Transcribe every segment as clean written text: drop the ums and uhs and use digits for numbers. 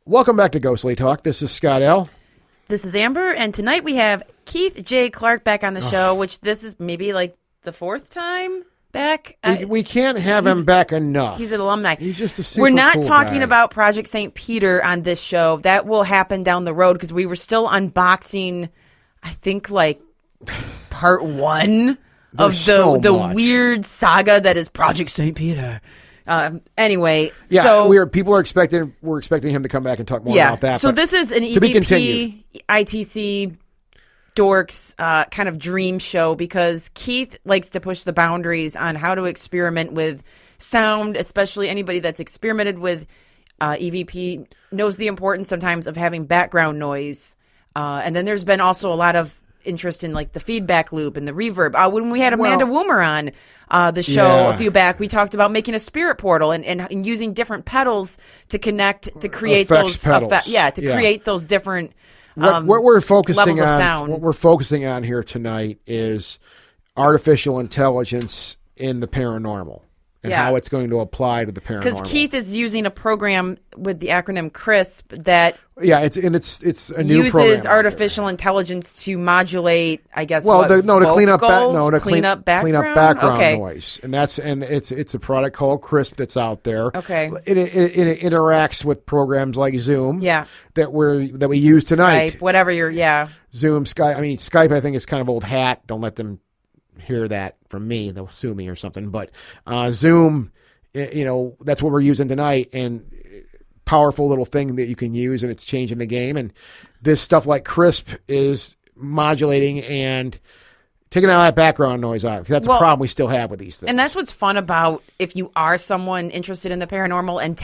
Welcome back to Ghostly Talk. This is Scott L. This is Amber, and tonight we have Keith J. Clark back on the show, which this is maybe like the fourth time back. We can't have him back enough. He's an alumni. He's just a super We're not cool talking guy. about Project St. Peter on this show. That will happen down the road because we were still unboxing, I think, like part one of the weird saga that is Project St. Peter. Anyway, yeah, so we're expecting him to come back and talk more about that. So this is an EVP ITC dorks kind of dream show because Keith likes to push the boundaries on how to experiment with sound, especially anybody that's experimented with EVP knows the importance sometimes of having background noise. And then there's been also a lot of interest in like the feedback loop and the reverb. When we had Amanda Woomer on the show a few back, we talked about making a spirit portal and using different pedals to connect to create effects those pedals. Create those different what we're focusing levels on. Of sound. What we're focusing on here tonight is artificial intelligence in the paranormal. And how it's going to apply to the paranormal. Because Keith is using a program with the acronym CRISP that it's a new uses program artificial intelligence to modulate, I guess. To clean up background noise, and it's a product called CRISP that's out there. Okay, it interacts with programs like Zoom. Yeah, that we use tonight. Skype, whatever Zoom, Skype. I mean, Skype. I think is kind of old hat. Don't let them hear that from me. They'll sue me or something. But Zoom, that's what we're using tonight, and powerful little thing that you can use, and it's changing the game. And this stuff like CRISP is modulating and taking all that background noise out. That's a problem we still have with these things. And that's what's fun about if you are someone interested in the paranormal and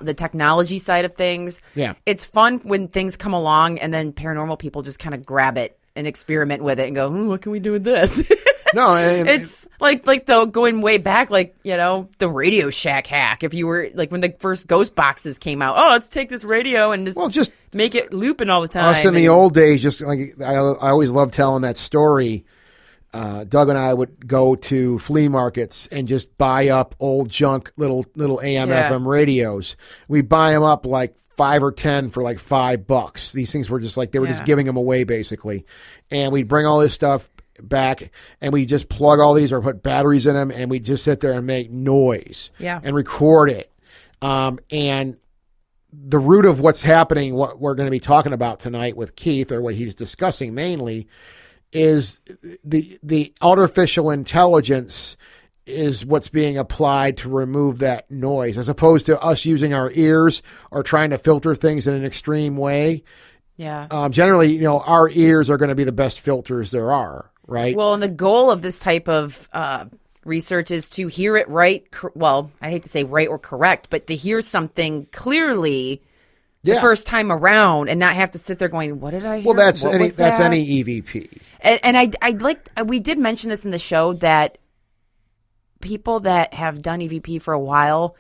the technology side of things. Yeah, it's fun when things come along and then paranormal people just kind of grab it and experiment with it and go, what can we do with this? No, it's like the going way back, the Radio Shack hack. If you were like when the first Ghost boxes came out, let's take this radio and just make it looping all the time. Us in the old days, just like I always loved telling that story. Doug and I would go to flea markets and just buy up old junk little AM FM radios. We buy them up like 5 or 10 for like $5. These things were just like they were just giving them away basically, and we'd bring all this stuff back and we just plug all these or put batteries in them and we just sit there and make noise and record it. And the root of what's happening, what we're going to be talking about tonight with Keith, or what he's discussing mainly, is the artificial intelligence is what's being applied to remove that noise, as opposed to us using our ears or trying to filter things in an extreme way. Yeah. Generally, our ears are going to be the best filters there are. Right. Well, and the goal of this type of research is to hear it right. I hate to say right or correct, but to hear something clearly the first time around and not have to sit there going, "What did I hear?" Well, that's any EVP. And we did mention this in the show that people that have done EVP for a while,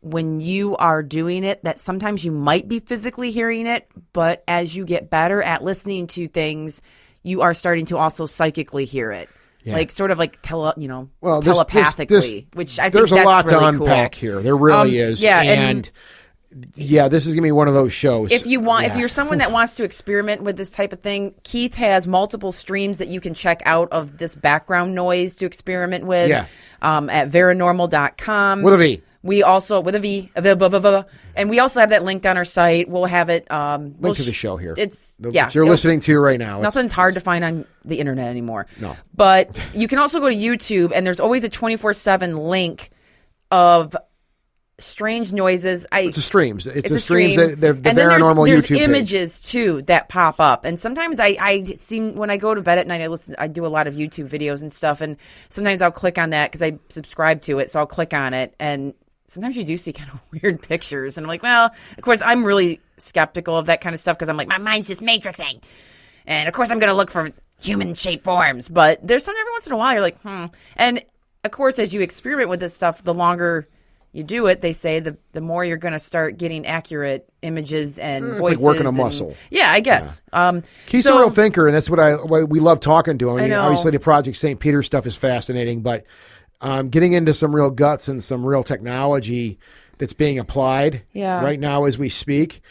when you are doing it, that sometimes you might be physically hearing it, but as you get better at listening to things, you are starting to also psychically hear it, like sort of like telepathically. Which I think there's that's a lot really to unpack cool. here. There really is. Yeah, and this is gonna be one of those shows. If you're someone that wants to experiment with this type of thing, Keith has multiple streams that you can check out of this background noise to experiment with. At PARANORMAL2021 with a V. We also with a V, and we also have that linked on our site. We'll have it linked to the show here. That you're listening to right now. Nothing's hard to find on the internet anymore. No, but you can also go to YouTube, and there's always a 24/7 link of strange noises. It's a streams. It's a stream. Streams. They're the paranormal there's YouTube images too that pop up, and sometimes I seem when I go to bed at night, I do a lot of YouTube videos and stuff, and sometimes I'll click on that because I subscribe to it, so I'll click on it, and sometimes you do see kind of weird pictures, and I'm like, well, of course I'm really skeptical of that kind of stuff because I'm like, my mind's just matrixing, and of course I'm going to look for human shaped forms, but there's some every once in a while you're like, and of course as you experiment with this stuff, the longer you do it, they say the more you're going to start getting accurate images and voices. It's like working a muscle. Yeah, I guess. Yeah. Keith's a real thinker, and that's what we love talking to him. I mean, obviously the Project St. Peter stuff is fascinating, but getting into some real guts and some real technology that's being applied right now as we speak.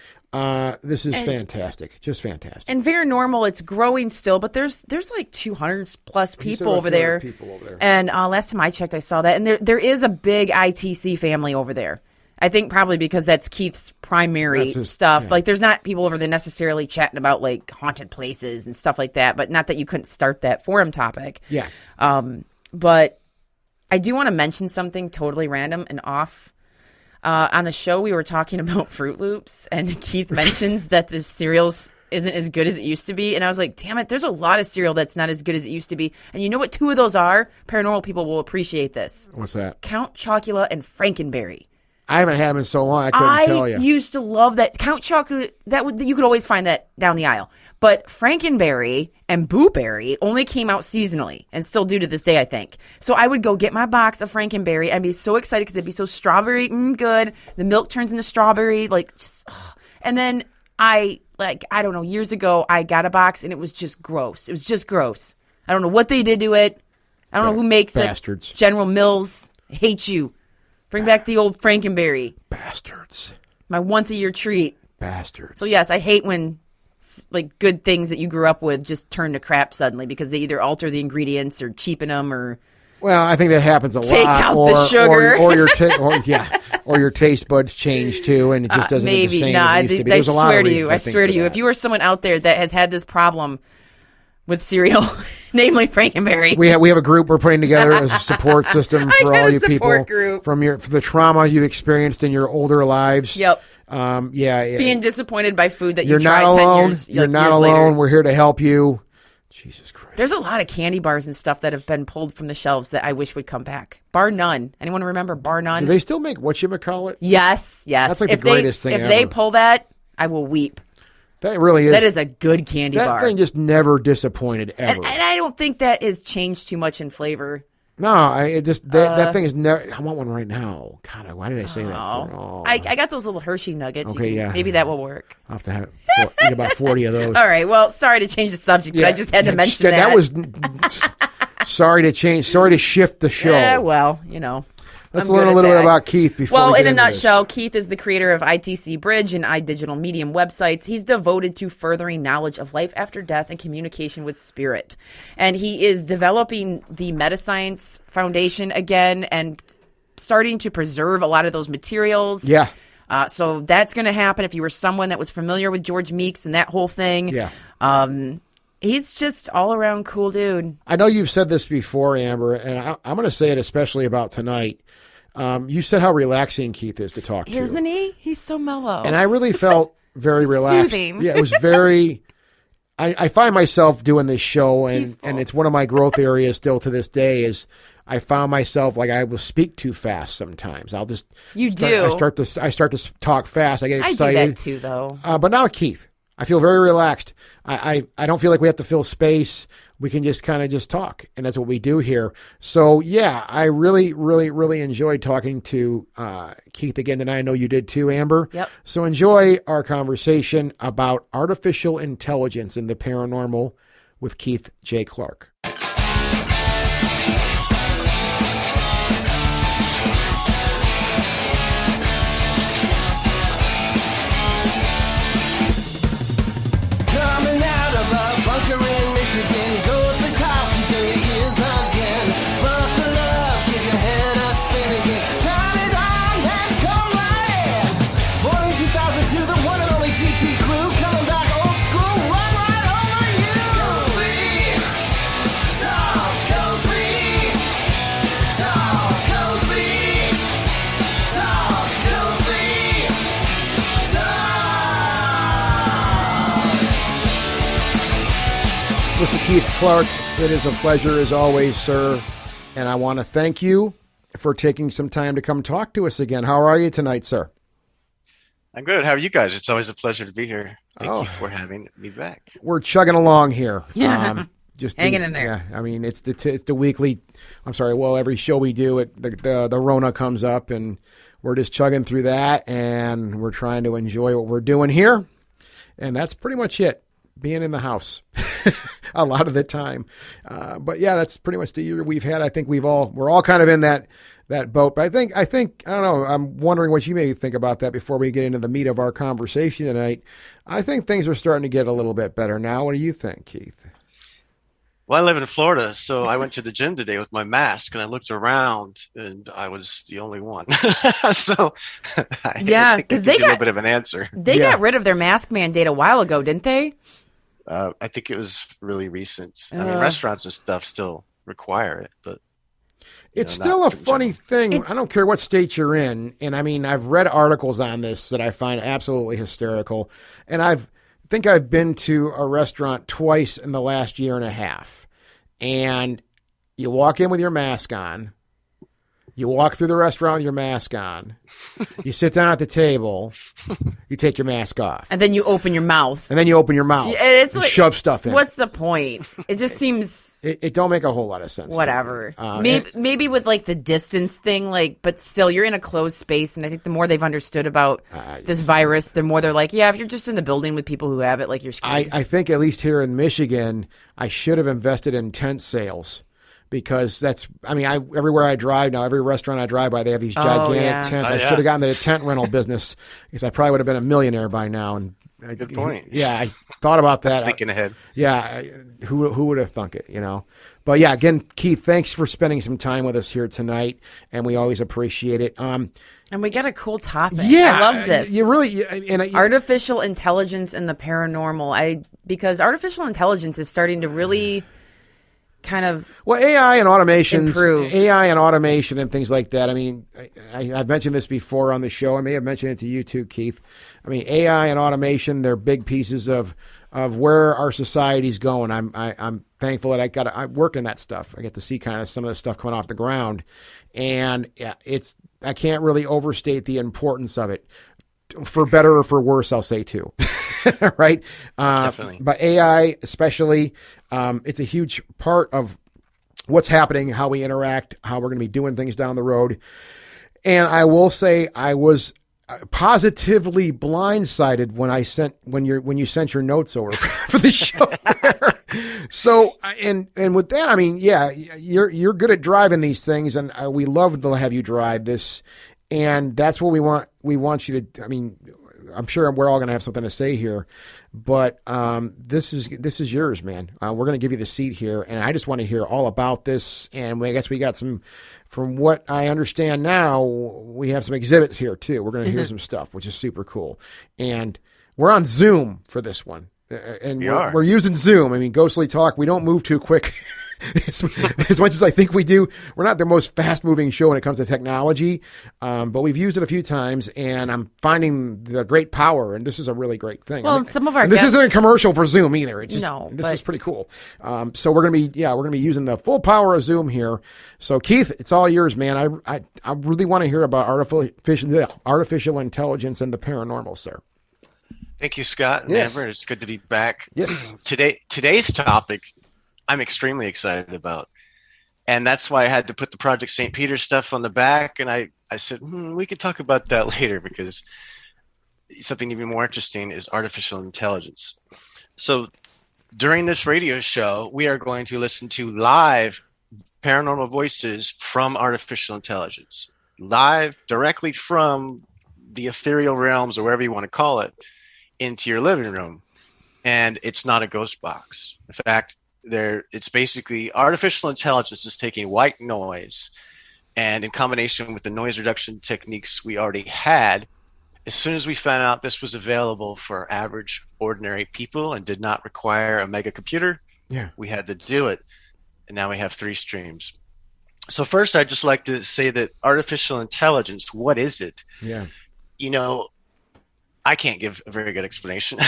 This is fantastic. Just fantastic. And Paranormal, it's growing still, but there's like 200 plus people over there. And last time I checked, I saw that. And there is a big ITC family over there. I think probably because that's Keith's primary stuff. Yeah. Like, there's not people over there necessarily chatting about, like, haunted places and stuff like that, but not that you couldn't start that forum topic. Yeah. But I do want to mention something totally random and off. On the show, we were talking about Fruit Loops, and Keith mentions that the cereals isn't as good as it used to be. And I was like, damn it, there's a lot of cereal that's not as good as it used to be. And you know what 2 of those are? Paranormal people will appreciate this. What's that? Count Chocula and Frankenberry. I haven't had them in so long, I couldn't tell you. I used to love that. Count Chocula, you could always find that down the aisle. But Frankenberry and Boo Berry only came out seasonally and still do to this day, I think. So I would go get my box of Frankenberry and be so excited because it'd be so strawberry good. The milk turns into strawberry, and then I don't know, years ago, I got a box and it was just gross. It was just gross. I don't know what they did to it. I don't know who makes Bastards. it. General Mills, I hate you. Bring back the old Frankenberry. Bastards. My once-a-year treat. Bastards. So, yes, I hate when, like, good things that you grew up with just turn to crap suddenly because they either alter the ingredients or cheapen them or... Well, I think that happens a lot. Take out the sugar. Or your taste buds change, too, and it just doesn't look the same as it used to be. I swear to you, if you are someone out there that has had this problem with cereal, namely Frankenberry. We have a group we're putting together as a support system for all you people group. for the trauma you've experienced in your older lives. Yep. Being disappointed by food that you tried 10 years. You're not alone. Later. We're here to help you. Jesus Christ. There's a lot of candy bars and stuff that have been pulled from the shelves that I wish would come back. Bar None. Anyone remember Bar None? Do they still make whatchamacallit? Yes. That's like the greatest thing ever. If they pull that, I will weep. That really is. That is a good candy bar. That thing just never disappointed ever. And I don't think that has changed too much in flavor. No, that thing is never. I want one right now. God, why did I say that? I got those little Hershey nuggets. Okay, yeah. Maybe that will work. I'll have to eat about 40 of those. All right. Well, sorry to change the subject, but I just had to mention that. That was sorry to shift the show. Yeah, well, Let's learn a little bit about Keith before we get in a into nutshell, this. Keith is the creator of ITC Bridge and iDigital Medium websites. He's devoted to furthering knowledge of life after death and communication with spirit. And he is developing the Metascience Foundation again and starting to preserve a lot of those materials. Yeah. So that's going to happen if you were someone that was familiar with George Meeks and that whole thing. Yeah. He's just all around cool dude. I know you've said this before, Amber, and I'm going to say it especially about tonight. You said how relaxing Keith is to talk to. Isn't he? He's so mellow. And I really felt very relaxed. Soothing. Yeah, it was very... I find myself doing this show, and it's one of my growth areas still to this day, is I found myself, like, I will speak too fast sometimes. I'll just... I start to talk fast. I get excited. I do that too, though. But now Keith, I feel very relaxed. I don't feel like we have to fill space. We can just kind of just talk, and that's what we do here. So, yeah, I really, really, really enjoyed talking to Keith again, and I know you did too, Amber. Yep. So enjoy our conversation about artificial intelligence in the paranormal with Keith J. Clark. Mr. Keith Clark, it is a pleasure as always, sir. And I want to thank you for taking some time to come talk to us again. How are you tonight, sir? I'm good. How are you guys? It's always a pleasure to be here. Thank you for having me back. We're chugging along here. Yeah. Just hanging in there. Yeah, I mean, it's the weekly. I'm sorry. Well, every show we do, the Rona comes up, and we're just chugging through that, and we're trying to enjoy what we're doing here, and that's pretty much it. being in the house a lot of the time. But yeah, that's pretty much the year we've had. I think we're all kind of in that boat. But I think, I don't know, I'm wondering what you maybe think about that before we get into the meat of our conversation tonight. I think things are starting to get a little bit better now. What do you think, Keith? Well, I live in Florida, so I went to the gym today with my mask, and I looked around, and I was the only one. So, yeah, because they got a little bit of an answer. They got rid of their mask mandate a while ago, didn't they? I think it was really recent. I mean, restaurants and stuff still require it, but it's still a funny thing. I don't care what state you're in, and I mean, I've read articles on this that I find absolutely hysterical, and I think I've been to a restaurant twice in the last year and a half. And you walk in with your mask on. You walk through the restaurant with your mask on. You sit down at the table. You take your mask off. And then you open your mouth. Yeah, it's like, shove stuff in. What's the point? It just seems... It don't make a whole lot of sense. Whatever. Maybe with like the distance thing, but still, you're in a closed space. And I think the more they've understood about this virus, the more they're like, yeah, if you're just in the building with people who have it, like you're screwed. I think at least here in Michigan, I should have invested in tent sales. Because everywhere I drive now, every restaurant I drive by, they have these gigantic tents. I should have gotten the tent rental business because I probably would have been a millionaire by now. And good point. Yeah, I thought about that. Thinking ahead. Yeah, who would have thunk it, But yeah, again, Keith, thanks for spending some time with us here tonight, and we always appreciate it. And we got a cool topic. Yeah, I love this. You really artificial intelligence and the paranormal. Because artificial intelligence is starting to really kind of AI and automation, improve. AI and automation and things like that. I mean, I've mentioned this before on the show. I may have mentioned it to you too, Keith. I mean, AI and automation, they're big pieces of where our society's going. I'm thankful that I work in that stuff. I get to see kind of some of the stuff coming off the ground, and I can't really overstate the importance of it. For better or for worse, I'll say too. Right? Definitely. But AI especially, it's a huge part of what's happening, how we interact, how we're going to be doing things down the road. And I will say I was positively blindsided when you sent your notes over for the show. So, and with that, I mean, yeah, you're good at driving these things, and we love to have you drive this. And that's what we want. We want you to, I mean, I'm sure we're all going to have something to say here, but this is yours, man. We're going to give you the seat here, and I just want to hear all about this. And I guess we got some, from what I understand now, we have some exhibits here too. We're going to hear some stuff, which is super cool. And we're on Zoom for this one, and we're using Zoom. I mean, Ghostly Talk, we don't move too quick. As much as I think we do, we're not the most fast-moving show when it comes to technology, but we've used it a few times, and I'm finding the great power, and this is a really great thing. Well, some of our this guests... isn't a commercial for Zoom either. It's just, this is pretty cool. So we're gonna be using the full power of Zoom here. So Keith, it's all yours, man. I really want to hear about artificial intelligence and the paranormal, sir. Thank you, Scott and Amber. It's good to be back. Yes. Today's topic, I'm extremely excited about. And that's why I had to put the Project St. Peter stuff on the back. And I said, we could talk about that later, because something even more interesting is artificial intelligence. So during this radio show, we are going to listen to live paranormal voices from artificial intelligence, live directly from the ethereal realms, or wherever you want to call it, into your living room. And it's not a ghost box. In fact, it's basically artificial intelligence is taking white noise, and in combination with the noise reduction techniques we already had, as soon as we found out this was available for average, ordinary people and did not require a mega computer, we had to do it. And now we have 3 streams. So first, I'd just like to say that artificial intelligence, what is it? Yeah. I can't give a very good explanation.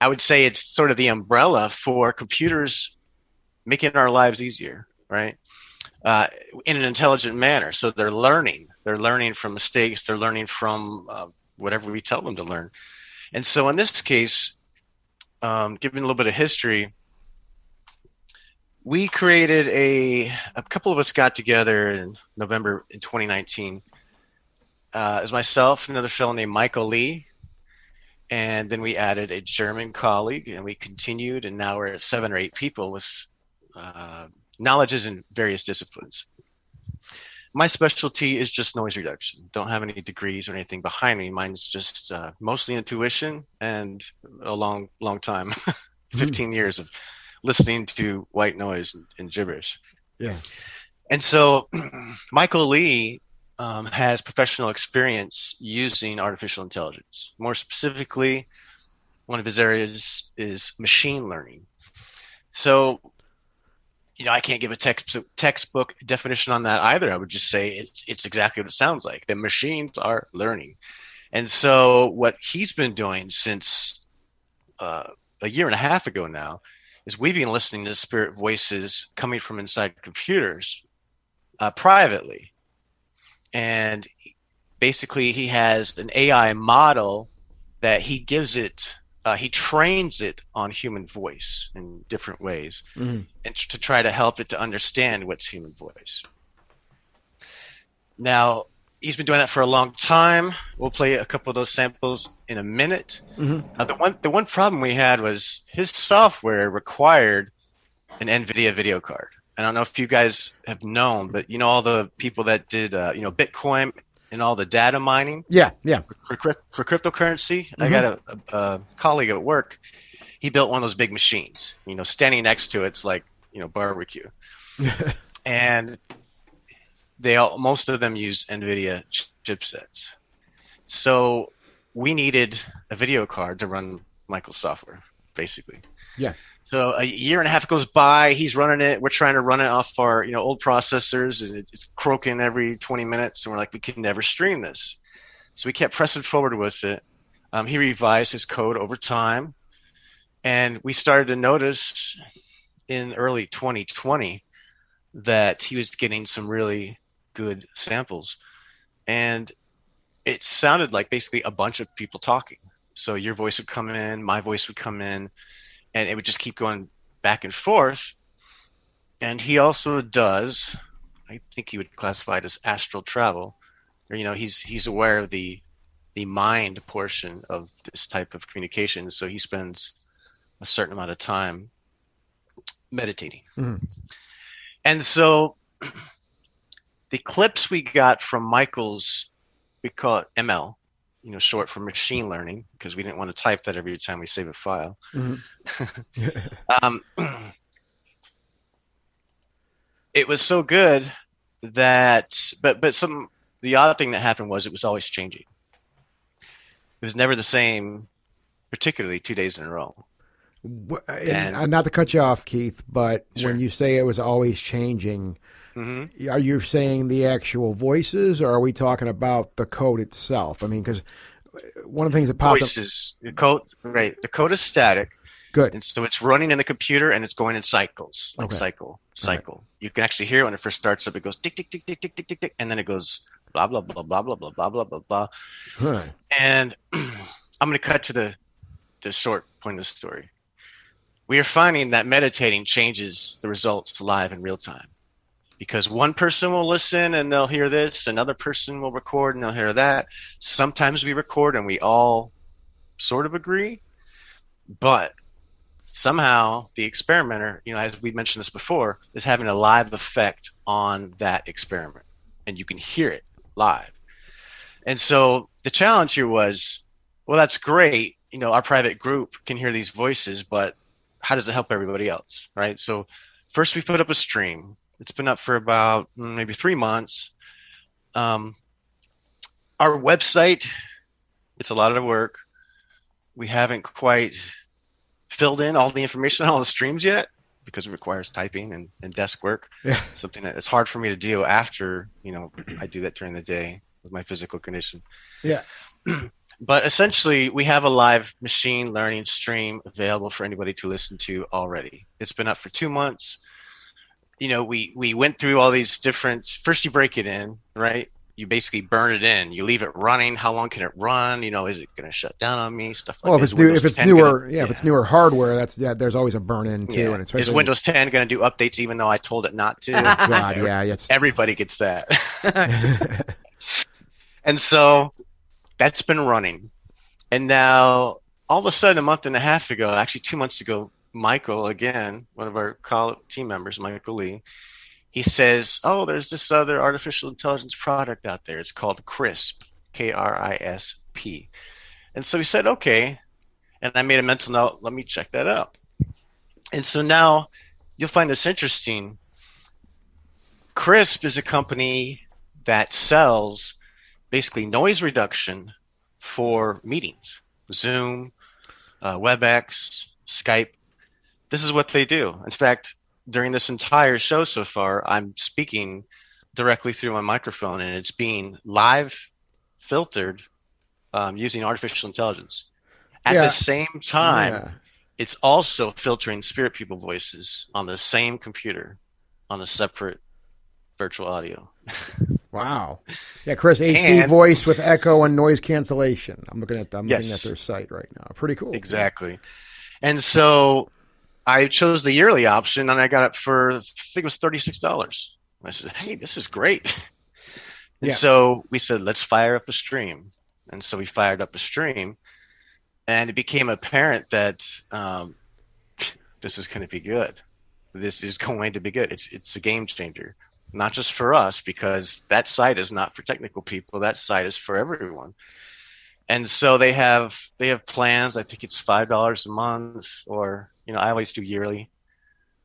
I would say it's sort of the umbrella for computers making our lives easier, right? In an intelligent manner. So they're learning from mistakes. They're learning from whatever we tell them to learn. And so in this case, giving a little bit of history, we created a couple of us got together in November in 2019. As myself, another fellow named Michael Lee. And then we added a German colleague, and we continued, and now we're at 7 or 8 people with knowledges in various disciplines. My specialty is just noise reduction. Don't have any degrees or anything behind me. Mine's just mostly intuition and a long time, 15 years of listening to white noise and gibberish. Yeah. And so Michael Lee has professional experience using artificial intelligence. More specifically, one of his areas is machine learning. So, I can't give a textbook definition on that either. I would just say it's exactly what it sounds like. The machines are learning. And so what he's been doing since a year and a half ago now is we've been listening to spirit voices coming from inside computers privately. And basically he has an AI model that he gives it, he trains it on human voice in different ways, and to try to help it to understand what's human voice. Now, he's been doing that for a long time. We'll play a couple of those samples in a minute. The one problem we had was his software required an NVIDIA video card. I don't know if you guys have known, but all the people that did Bitcoin and all the data mining. Yeah. For cryptocurrency. I got a colleague at work. He built one of those big machines. Standing next to it's like barbecue, and most of them use NVIDIA chipsets. So we needed a video card to run Michael's software, basically. Yeah. So a year and a half goes by. He's running it. We're trying to run it off our old processors, and it's croaking every 20 minutes. And we're like, we can never stream this. So we kept pressing forward with it. He revised his code over time, and we started to notice in early 2020 that he was getting some really good samples, and it sounded like basically a bunch of people talking. So your voice would come in, my voice would come in, and it would just keep going back and forth. And he also does, I think he would classify it as astral travel, or he's aware of the mind portion of this type of communication. So he spends a certain amount of time meditating. And so the clips we got from Michael's, we call it ML, short for machine learning, because we didn't want to type that every time we save a file. It was so good that, but the odd thing that happened was it was always changing. It was never the same, particularly 2 days in a row. And not to cut you off, Keith, but Sure. When you say it was always changing, are you saying the actual voices, or are we talking about the code itself? I mean, because one of the things that popped voices, the code, right? The code is static. Good. And so it's running in the computer, and it's going in cycles, like cycle. Right. You can actually hear it when it first starts up. It goes tick, tick, tick, tick, tick, tick, tick, tick, and then it goes blah, blah, blah, blah, blah, blah, blah, blah, blah, blah. Right. And I'm going to cut to the short point of the story. We are finding that meditating changes the results live in real time, because one person will listen and they'll hear this, another person will record and they'll hear that. Sometimes we record and we all sort of agree, but somehow the experimenter, as we mentioned this before, is having a live effect on that experiment, and you can hear it live. And so the challenge here was, well, that's great. Our private group can hear these voices, but how does it help everybody else, right? So first we put up a stream. It's been up for about maybe 3 months. Our website, it's a lot of work. We haven't quite filled in all the information on all the streams yet, because it requires typing and desk work. Yeah. Something that it's hard for me to do after, I do that during the day with my physical condition. Yeah. But essentially, we have a live machine learning stream available for anybody to listen to already. It's been up for 2 months. We went through all these different, first you break it in, right? You basically burn it in. You leave it running. How long can it run? Is it going to shut down on me? Stuff like that. Well, if it's newer hardware, there's always a burn in too. Yeah. And is Windows 10 going to do updates even though I told it not to? God, yeah. Everybody gets that. And so that's been running. And now all of a sudden, a month and a half ago, actually 2 months ago, Michael, again, one of our team members, Michael Lee, he says, oh, there's this other artificial intelligence product out there. It's called CRISP, KRISP. And so we said, okay. And I made a mental note, let me check that out. And so now you'll find this interesting. CRISP is a company that sells basically noise reduction for meetings, Zoom, WebEx, Skype. This is what they do. In fact, during this entire show so far, I'm speaking directly through my microphone, and it's being live filtered using artificial intelligence. At the same time, it's also filtering spirit people voices on the same computer on a separate virtual audio. Wow. Yeah, Chris, HD voice with echo and noise cancellation. I'm looking at their site right now. Pretty cool. Exactly. And so I chose the yearly option, and I got it for, I think it was $36. I said, hey, this is great. And so we said, let's fire up a stream. And so we fired up a stream, and it became apparent that this is going to be good. This is going to be good. It's a game changer, not just for us, because that site is not for technical people. That site is for everyone. And so they have plans. I think it's $5 a month, or I always do yearly.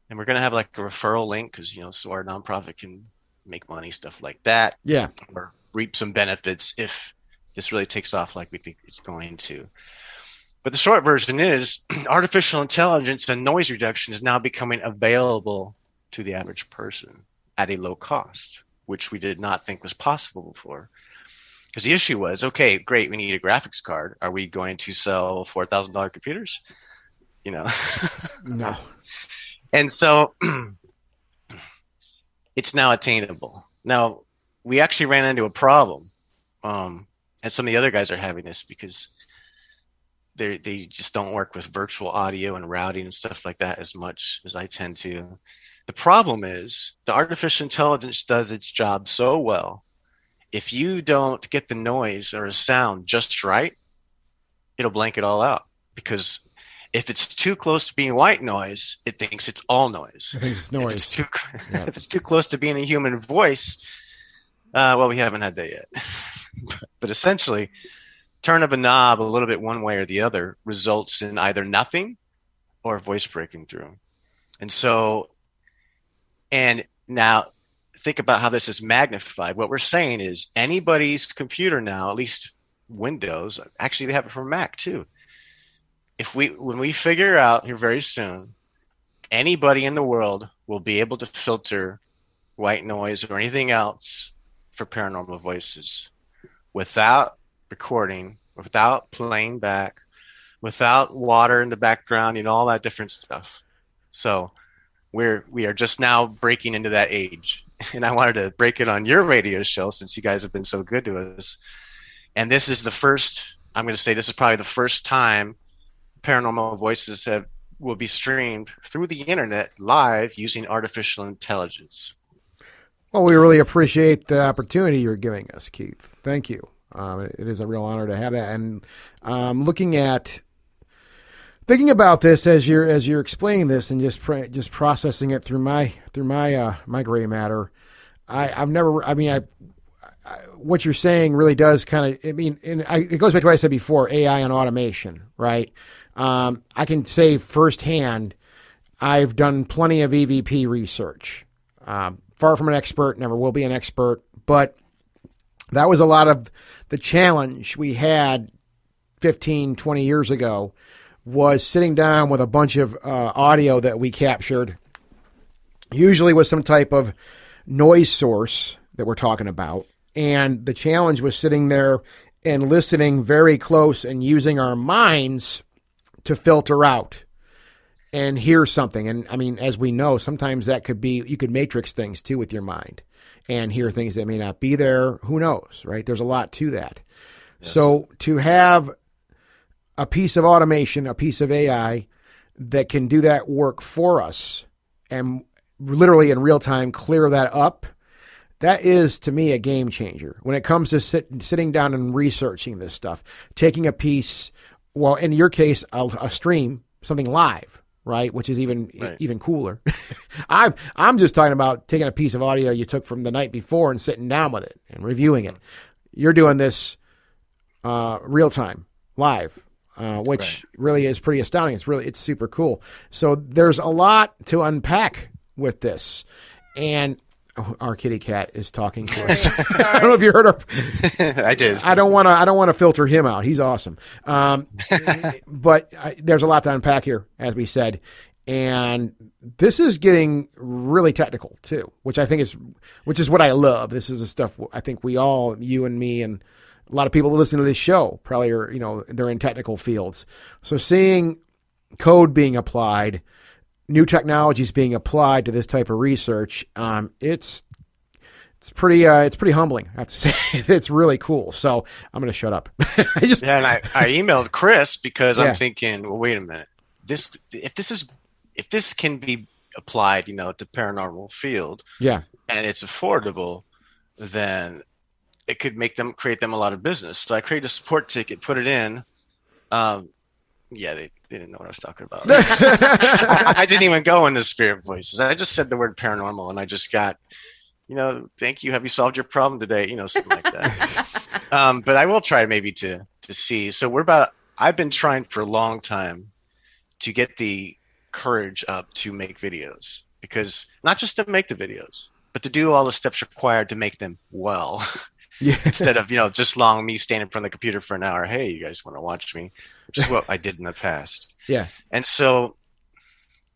And we're going to have like a referral link because so our nonprofit can make money, stuff like that. Yeah. Or reap some benefits if this really takes off like we think it's going to. But the short version is artificial intelligence and noise reduction is now becoming available to the average person at a low cost, which we did not think was possible before. Because the issue was, okay, great, we need a graphics card. Are we going to sell $4,000 computers? No. And so it's now attainable. Now, we actually ran into a problem. And some of the other guys are having this because they just don't work with virtual audio and routing and stuff like that as much as I tend to. The problem is the artificial intelligence does its job so well. If you don't get the noise or a sound just right, it'll blank it all out. Because if it's too close to being white noise, it thinks it's all noise. I think it's noise. If it's too close to being a human voice, well, we haven't had that yet. But essentially, turn of a knob a little bit one way or the other results in either nothing or a voice breaking through. And now think about how this is magnified. What we're saying is anybody's computer now, at least Windows, actually they have it for Mac too. When we figure out here very soon, anybody in the world will be able to filter white noise or anything else for paranormal voices without recording, without playing back, without water in the background, all that different stuff. So we are just now breaking into that age. And I wanted to break it on your radio show since you guys have been so good to us. And this is this is probably the first time paranormal voices will be streamed through the internet live using artificial intelligence. Well, we really appreciate the opportunity you're giving us, Keith. Thank you. It is a real honor to have that. And thinking about this as you're explaining this and just processing it through my gray matter, what you're saying really does kind of, it goes back to what I said before, AI and automation, right? I can say firsthand, I've done plenty of EVP research. Far from an expert, never will be an expert, but that was a lot of the challenge we had 15, 20 years ago, was sitting down with a bunch of audio that we captured, usually with some type of noise source that we're talking about. And the challenge was sitting there and listening very close and using our minds to filter out and hear something. And as we know, sometimes that could be, you could matrix things too with your mind and hear things that may not be there. Who knows, right? There's a lot to that. Yes. So to have a piece of automation, a piece of AI that can do that work for us and literally in real time clear that up, that is, to me, a game changer when it comes to sitting down and researching this stuff, taking a piece well, in your case, a stream, something live, right? Which is even cooler. I'm just talking about taking a piece of audio you took from the night before and sitting down with it and reviewing it. You're doing this real time, live, which really is pretty astounding. It's super cool. So there's a lot to unpack with this, and our kitty cat is talking to us. I don't know if you heard her. I did. I don't want to filter him out. He's awesome. But there's a lot to unpack here, as we said. And this is getting really technical too, which is what I love. This is the stuff I think we all, you and me and a lot of people that listen to this show probably are, they're in technical fields. So seeing code being applied, new technologies being applied to this type of research, it's pretty humbling, I have to say. It's really cool. So I'm going to shut up. And I emailed Chris because I'm thinking, well, wait a minute. If this can be applied, to paranormal field, and it's affordable, then it could create them a lot of business. So I created a support ticket, put it in. They didn't know what I was talking about. I didn't even go into spirit voices. I just said the word paranormal, and I just got, thank you. Have you solved your problem today? Something like that. But I will try maybe to see. So I've been trying for a long time to get the courage up to make videos, because not just to make the videos, but to do all the steps required to make them well. Yeah. Instead of, just me standing in front of the computer for an hour. Hey, you guys want to watch me? Which is what I did in the past. Yeah. And so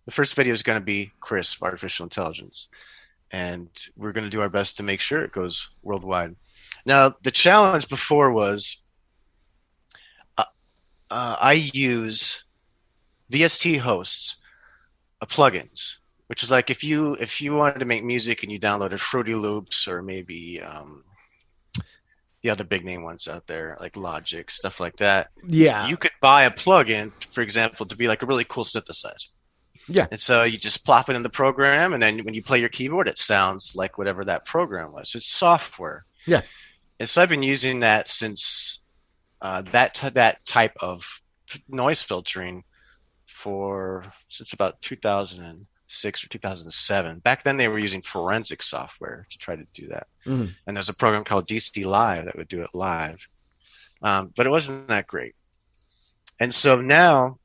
the first video is going to be Chris, artificial intelligence. And we're going to do our best to make sure it goes worldwide. Now, the challenge before was I use VST hosts, plugins, which is like if you wanted to make music and you downloaded Fruity Loops or maybe the other big name ones out there like Logic, stuff like that. Yeah. You could buy a plugin, for example, to be like a really cool synthesizer. Yeah. And so you just plop it in the program, and then when you play your keyboard, it sounds like whatever that program was. So it's software. Yeah. And so I've been using that since that type of noise filtering since about 2006 or 2007. Back then they were using forensic software to try to do that. Mm-hmm. And there's a program called DC Live that would do it live. But it wasn't that great. And so now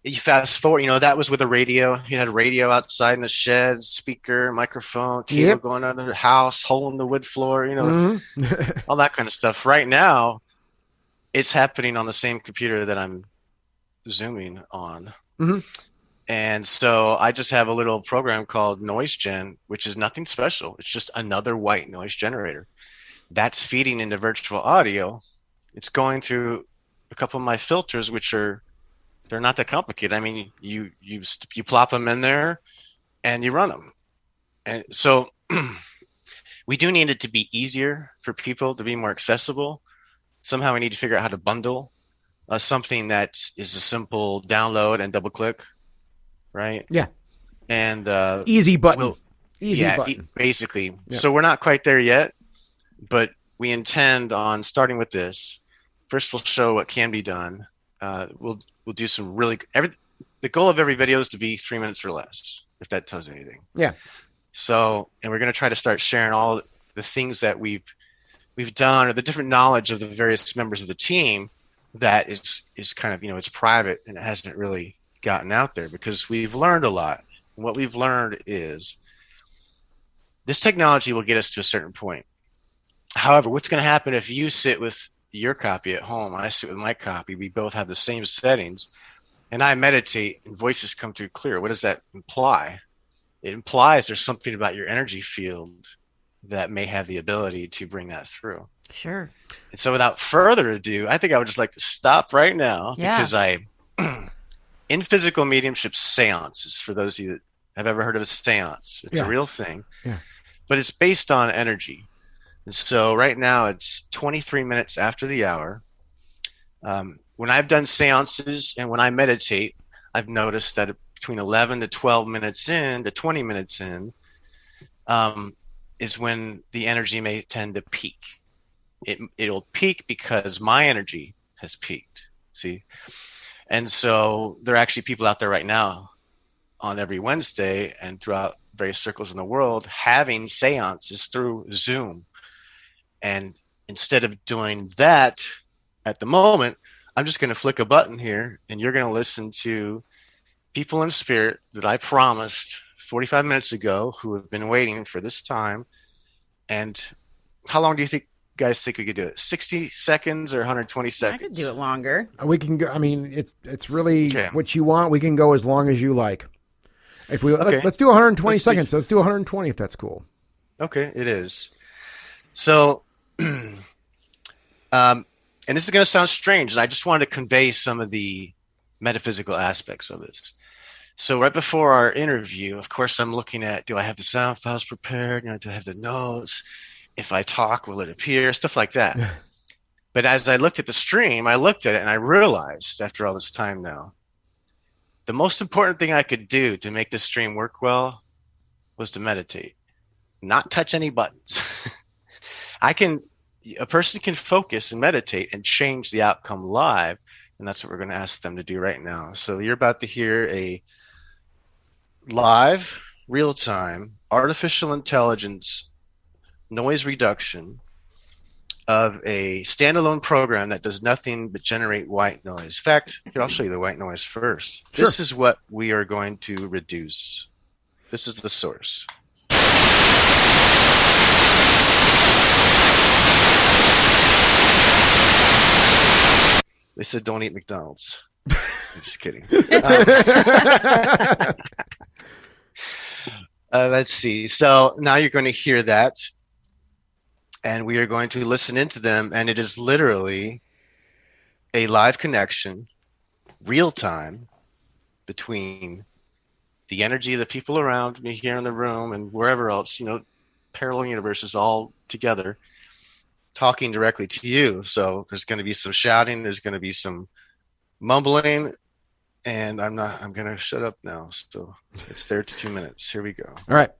you fast forward, that was with a radio. You had a radio outside in the shed, speaker, microphone, cable going under the house, hole in the wood floor, mm-hmm. all that kind of stuff. Right now, it's happening on the same computer that I'm Zooming on. Mm-hmm. And so I just have a little program called Noise Gen, which is nothing special. It's just another white noise generator. That's feeding into virtual audio. It's going through a couple of my filters, they're not that complicated. I mean, you plop them in there and you run them. And so we do need it to be easier for people, to be more accessible. Somehow we need to figure out how to bundle something that is a simple download and double click, right? Yeah. And easy button. Button. Basically. Yeah. So we're not quite there yet, but we intend on starting with this. First, we'll show what can be done. We'll do some the goal of every video is to be 3 minutes or less, if that tells you anything. Yeah. So, and we're going to try to start sharing all the things that we've done, or the different knowledge of the various members of the team that is kind of, it's private and it hasn't really gotten out there, because we've learned a lot. And what we've learned is this technology will get us to a certain point. However, what's going to happen if you sit with your copy at home, I sit with my copy, we both have the same settings, and I meditate and voices come through clear? What does that imply? It implies there's something about your energy field that may have the ability to bring that through. Sure. And so without further ado, I think I would just like to stop right now, because in physical mediumship, seances, for those of you that have ever heard of a seance, it's a real thing, but it's based on energy. And so right now it's 23 minutes after the hour. When I've done seances and when I meditate, I've noticed that between 11 to 12 minutes in to 20 minutes in is when the energy may tend to peak. It'll peak because my energy has peaked. See? And so there are actually people out there right now on every Wednesday and throughout various circles in the world having seances through Zoom. And instead of doing that at the moment, I'm just going to flick a button here and you're going to listen to people in spirit that I promised 45 minutes ago who have been waiting for this time. And how long do you guys think we could do it? 60 seconds or 120 seconds? I could do it longer. We can go. I mean, it's really what you want. We can go as long as you like. If we let's do 120 seconds. Let's do 120 if that's cool. Okay, it is. So, and this is going to sound strange, and I just wanted to convey some of the metaphysical aspects of this. So right before our interview, of course, I'm looking at, do I have the sound files prepared? Do I have the notes? If I talk, will it appear? Stuff like that. But as I looked at the stream, I looked at it and I realized after all this time now, the most important thing I could do to make this stream work well was to meditate, not touch any buttons. A person can focus and meditate and change the outcome live. And that's what we're going to ask them to do right now. So you're about to hear a live, real-time, artificial intelligence noise reduction of a standalone program that does nothing but generate white noise. In fact, here, I'll show you the white noise first. Sure. This is what we are going to reduce. This is the source. They said don't eat McDonald's. I'm just kidding. Let's see. So now you're going to hear that. And we are going to listen into them. And it is literally a live connection, real time, between the energy of the people around me here in the room and wherever else, parallel universes all together, talking directly to you. So there's going to be some shouting, there's going to be some mumbling, and I'm going to shut up now. So it's there to 2 minutes. Here we go. All right.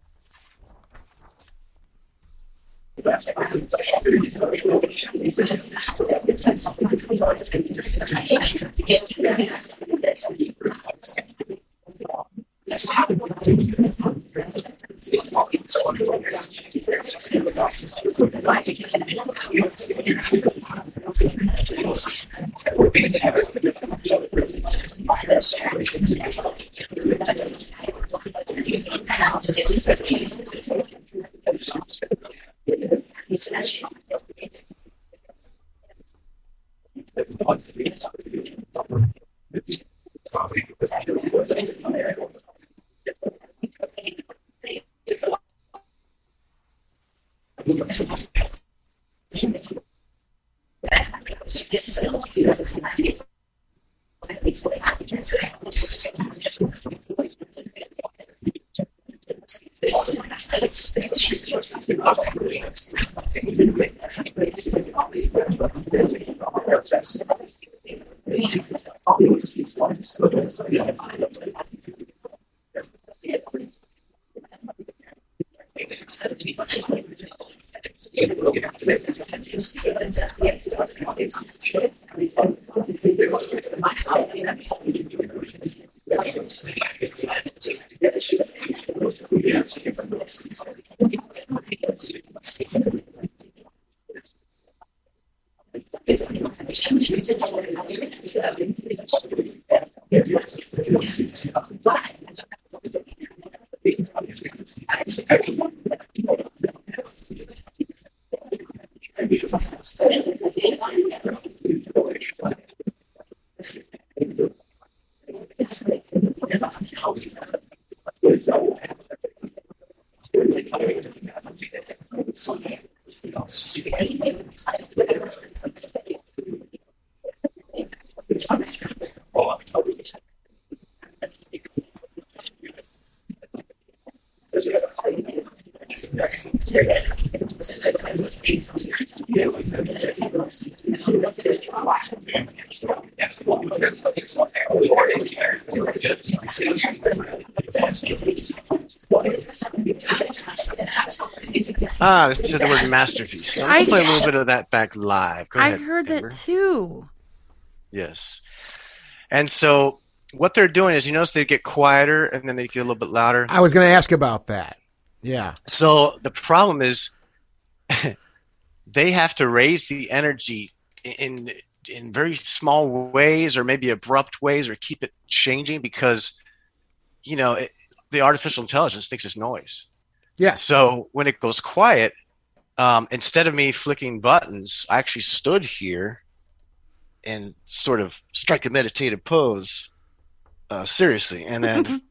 This is the word masterpiece. Let's play a little bit of that back live. Go ahead, I heard Amber. that too. Yes. And so what they're doing is, you notice they get quieter and then they get a little bit louder. I was going to ask about that. Yeah. So the problem is they have to raise the energy in very small ways, or maybe abrupt ways, or keep it changing because, the artificial intelligence thinks it's noise. Yeah. So when it goes quiet, instead of me flicking buttons, I actually stood here and sort of strike a meditative pose, seriously. And then,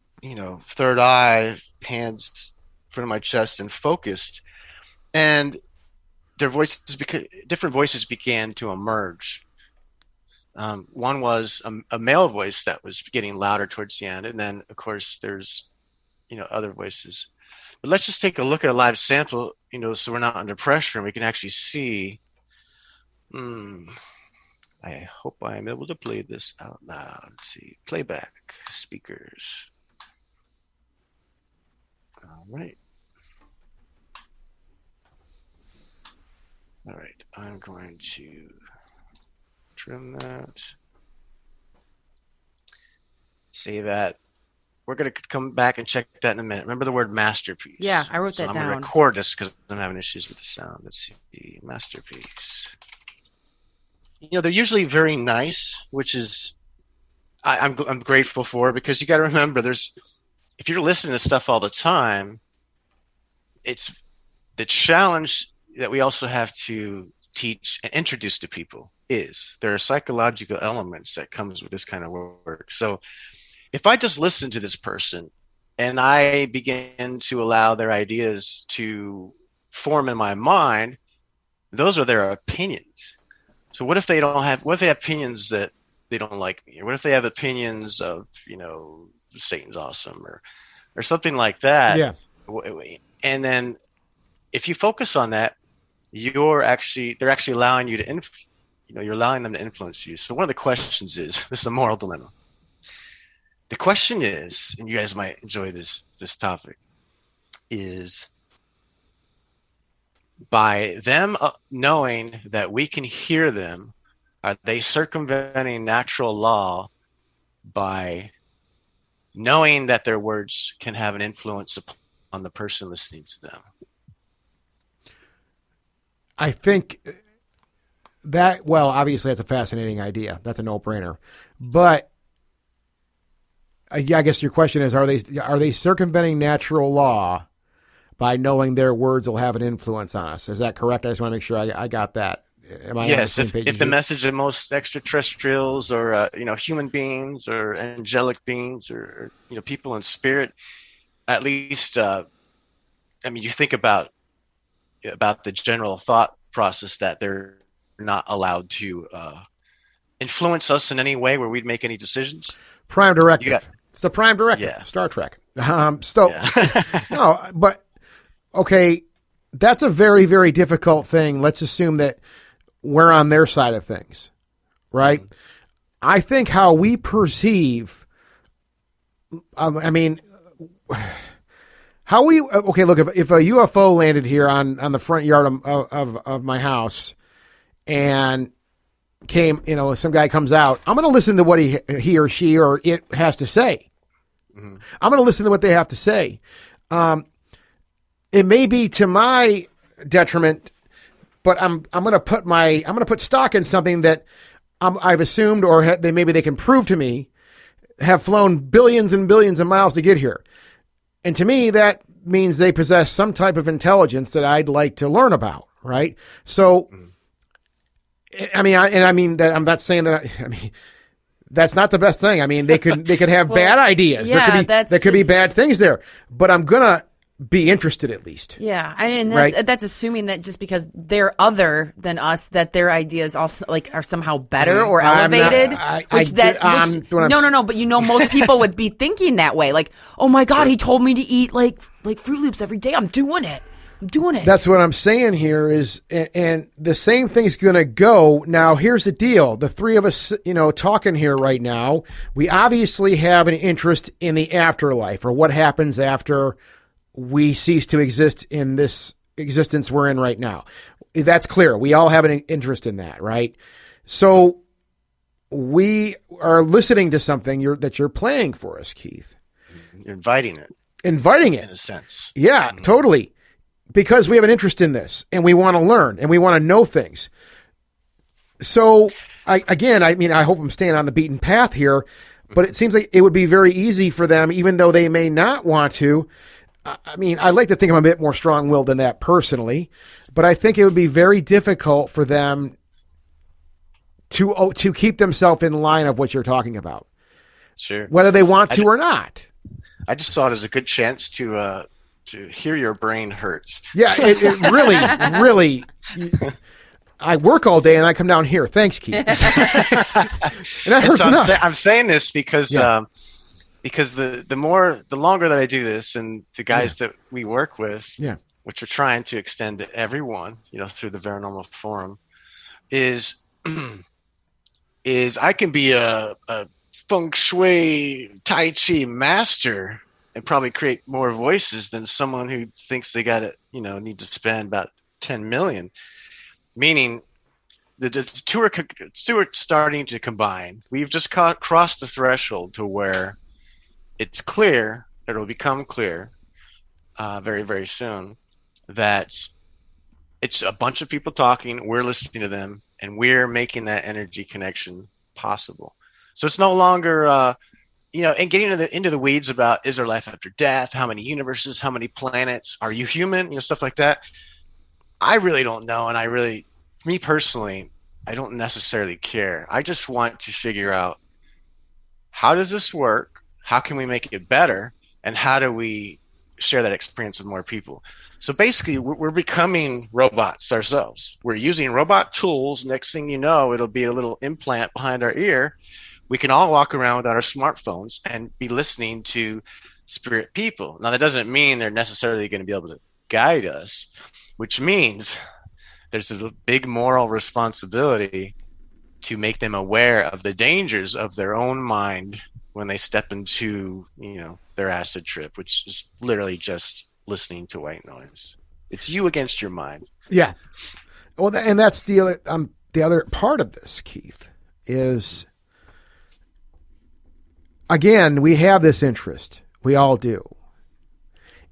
third eye, hands in front of my chest and focused. And different voices began to emerge. One was a male voice that was getting louder towards the end. And then, of course, there's, other voices. But let's just take a look at a live sample, so we're not under pressure and we can actually see. I hope I am able to play this out loud. Let's see. Playback, speakers. All right. All right. I'm going to trim that. Save that. We're going to come back and check that in a minute. Remember the word masterpiece. Yeah, I wrote that down. I'm going to record this because I'm having issues with the sound. Let's see. Masterpiece. They're usually very nice, which is I'm grateful for, because you got to remember, if you're listening to stuff all the time, it's the challenge that we also have to teach and introduce to people is there are psychological elements that comes with this kind of work. So if I just listen to this person and I begin to allow their ideas to form in my mind, those are their opinions. So what if they have opinions that they don't like me? Or what if they have opinions of, Satan's awesome or something like that? Yeah. And then if you focus on that, they're actually allowing you to, you're allowing them to influence you. So one of the questions is, this is a moral dilemma. The question is, and you guys might enjoy this topic, is by them knowing that we can hear them, are they circumventing natural law by knowing that their words can have an influence on the person listening to them? I think that, well, obviously that's a fascinating idea. That's a no-brainer. But I guess your question is, are they circumventing natural law by knowing their words will have an influence on us? Is that correct? I just want to make sure I got that. Am I yes, on the same page if the message of most extraterrestrials or human beings or angelic beings or people in spirit, at least, you think about the general thought process that they're not allowed to influence us in any way where we'd make any decisions. Prime directive. It's the prime directive. Yeah. Star Trek. No, but okay, that's a very, very difficult thing. Let's assume that we're on their side of things, right? Mm-hmm. I think how we perceive, okay, look, if a UFO landed here on the front yard of my house and came, some guy comes out, I'm going to listen to what he or she or it has to say. Mm-hmm. I'm going to listen to what they have to say. It may be to my detriment, but I'm going to put stock in something that I've assumed, or maybe they can prove to me, have flown billions and billions of miles to get here. And to me, that means they possess some type of intelligence that I'd like to learn about, right? So, I'm not saying that. That's not the best thing. They could have bad ideas. Yeah, there could be bad things there. But I'm gonna be interested at least. Yeah, that's assuming that just because they're other than us, that their ideas also are somehow better or elevated. No. But most people would be thinking that way. Like, oh my God, he told me to eat like Fruit Loops every day. I'm doing it. That's what I'm saying here is, and the same thing's going to go. Now, here's the deal. The three of us, talking here right now, we obviously have an interest in the afterlife, or what happens after we cease to exist in this existence we're in right now. That's clear. We all have an interest in that, right? So we are listening to something that you're playing for us, Keith. You're inviting it. Inviting it. In a sense. Yeah, totally. Because we have an interest in this and we want to learn and we want to know things. So I hope I'm staying on the beaten path here, but it seems like it would be very easy for them, even though they may not want to. I mean, I like to think I'm a bit more strong-willed than that personally, but I think it would be very difficult for them to keep themselves in line of what you're talking about. Sure. Whether they want to or not. I just saw it as a good chance to hear your brain hurt. Yeah, it really, really. I work all day and I come down here. Thanks, Keith. And that hurts enough. I'm saying this because the longer that I do this, and the guys that we work with, which are trying to extend to everyone, through the Paranormal Forum, is I can be a feng shui tai chi master and probably create more voices than someone who thinks they got to, need to spend about 10 million. Meaning the two are starting to combine. We've just crossed the threshold to where it's clear, it'll become clear very, very soon, that it's a bunch of people talking, we're listening to them, and we're making that energy connection possible. So it's no longer, and getting into the weeds about, is there life after death? How many universes? How many planets? Are you human? Stuff like that. I really don't know, and me personally, I don't necessarily care. I just want to figure out, how does this work? How can we make it better? And how do we share that experience with more people? So basically, we're becoming robots ourselves. We're using robot tools. Next thing you know, it'll be a little implant behind our ear. We can all walk around without our smartphones and be listening to spirit people. Now, that doesn't mean they're necessarily going to be able to guide us, which means there's a big moral responsibility to make them aware of the dangers of their own mind when they step into, their acid trip, which is literally just listening to white noise. It's you against your mind. Yeah. Well, and that's the other part of this, Keith, is, again, we have this interest. We all do.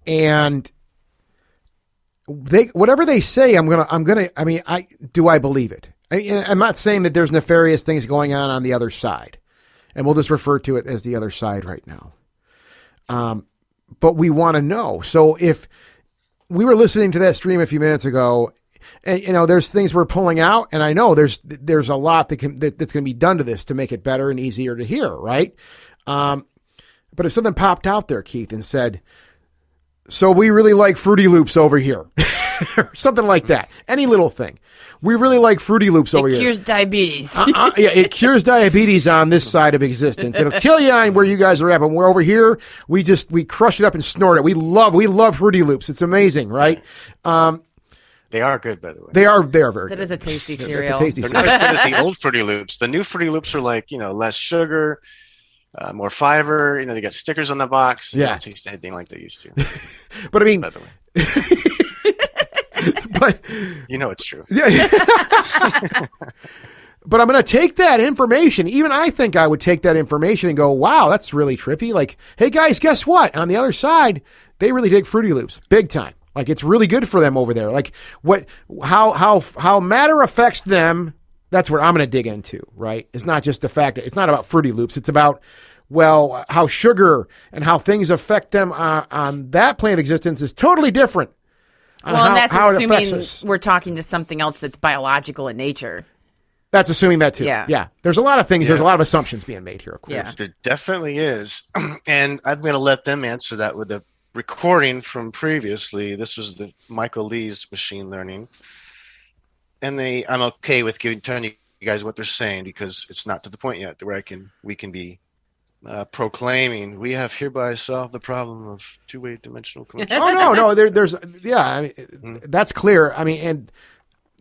And whatever they say, do I believe it? I'm not saying that there's nefarious things going on the other side, and we'll just refer to it as the other side right now. But we want to know. So if we were listening to that stream a few minutes ago, and there's things we're pulling out, and I know there's a lot that's going to be done to this to make it better and easier to hear, right? But if something popped out there, Keith, and said, so we really like Fruity Loops over here, or something like that. Any little thing. We really like Fruity Loops over here. It cures diabetes. It cures diabetes on this side of existence. It'll kill you on where you guys are at, but we're over here. We crush it up and snort it. We love Fruity Loops. It's amazing, right? They are good, by the way. They are very good. That is a tasty cereal. They're not as good as the old Fruity Loops. The new Fruity Loops are like, less sugar, more fiber. They got stickers on the box. They don't taste anything like they used to. But I mean, by the way. But it's true. Yeah. But I'm going to take that information. Even I think I would take that information and go, wow, that's really trippy. Like, hey guys, guess what? On the other side, they really dig Fruity Loops big time. Like, it's really good for them over there. Like, how matter affects them. That's what I'm going to dig into, right? It's not just the fact that it's not about Fruity Loops. It's about, how sugar and how things affect them on that plane of existence is totally different. And that's assuming we're talking to something else that's biological in nature. That's assuming that too. Yeah. There's a lot of things. Yeah. There's a lot of assumptions being made here, of course. Yeah. There definitely is. And I'm going to let them answer that with a recording from previously. This was the Michael Lee's machine learning. And I'm okay with telling you guys what they're saying, because it's not to the point yet where we can be proclaiming, we have hereby solved the problem of two-way dimensional collision. No. That's clear. I mean, and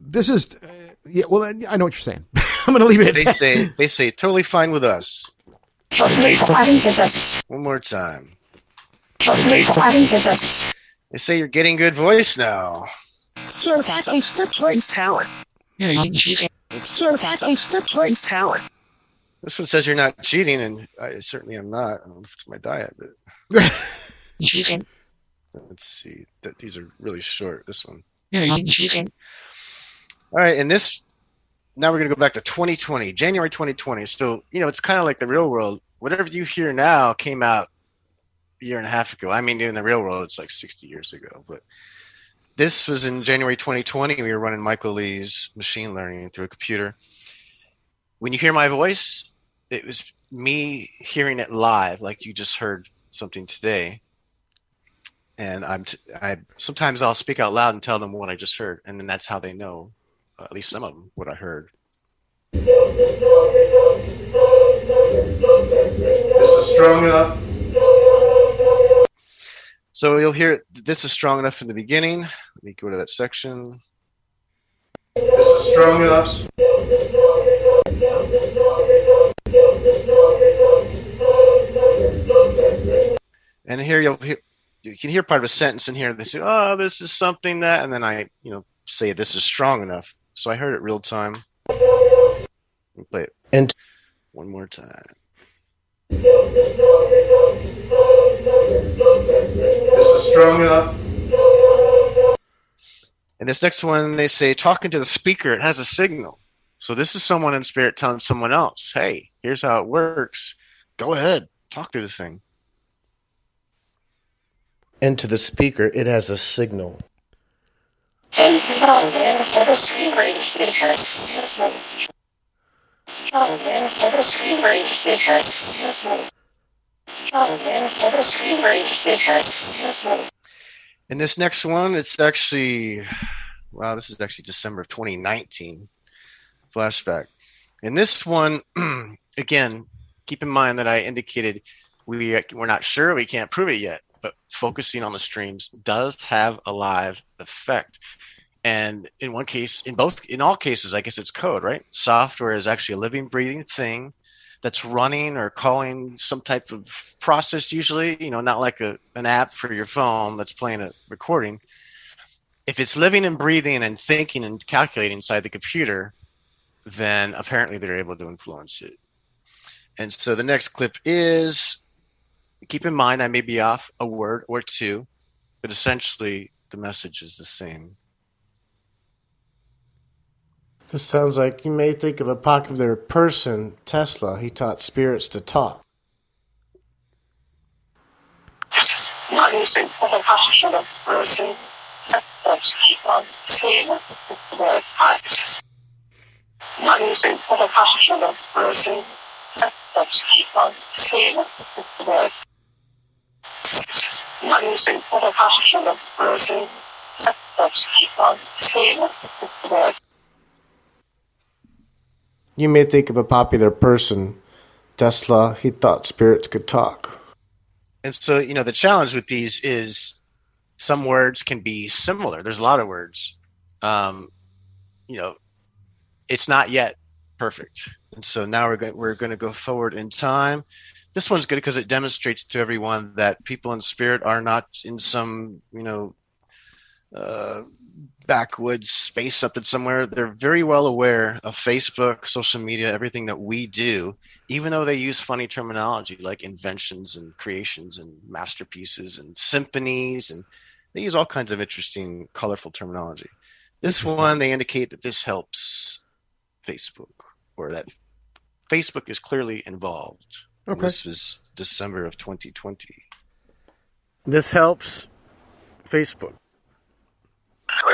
this is, well, I know what you're saying. I'm going to leave it at They say totally fine with us. One more time. They say you're getting good voice now. Surface of the power. Surface of the power. This one says you're not cheating, and I certainly am not. I don't know if it's my diet, but Cheating. let's see. These are really short. This one. Yeah, cheating. All right, and this. Now we're going to go back to 2020, January 2020. So, it's kind of like the real world. Whatever you hear now came out a year and a half ago. I mean, in the real world, it's like 60 years ago. But this was in January 2020. We were running Michael Lee's machine learning through a computer. When you hear my voice, it was me hearing it live, like you just heard something today. And sometimes I'll speak out loud and tell them what I just heard. And then that's how they know. At least some of them, what I heard. This is strong enough. So you'll hear this is strong enough in the beginning. Let me go to that section. This is strong enough. And here you can hear part of a sentence in here. They say, "Oh, this is something that," and then I, say this is strong enough. So I heard it real time. We'll play it and one more time. This is strong enough. And this next one, they say, talking to the speaker, it has a signal. So this is someone in spirit telling someone else, hey, here's how it works. Go ahead, talk to the thing. And to the speaker, it has a signal. And this next one, it's actually, wow, this is actually December of 2019 flashback. And this one, again, keep in mind that I indicated we're not sure, we can't prove it yet, but focusing on the streams does have a live effect. And in one case, in all cases, I guess it's code, right? Software is actually a living, breathing thing that's running or calling some type of process, usually, not like an app for your phone that's playing a recording. If it's living and breathing and thinking and calculating inside the computer, then apparently they're able to influence it. And so the next clip is, keep in mind, I may be off a word or two, but essentially the message is the same. This sounds like you may think of a popular person, Tesla. He taught spirits to talk. You may think of a popular person, Tesla. He thought spirits could talk. And so, the challenge with these is some words can be similar. There's a lot of words. It's not yet perfect. And so now we're going to go forward in time. This one's good because it demonstrates to everyone that people in spirit are not in some, backwoods space up somewhere. They're very well aware of Facebook, social media, everything that we do, even though they use funny terminology like inventions and creations and masterpieces and symphonies, and they use all kinds of interesting, colorful terminology. This one, they indicate that this helps Facebook, or that Facebook is clearly involved. Okay. This was December of 2020. This helps Facebook. All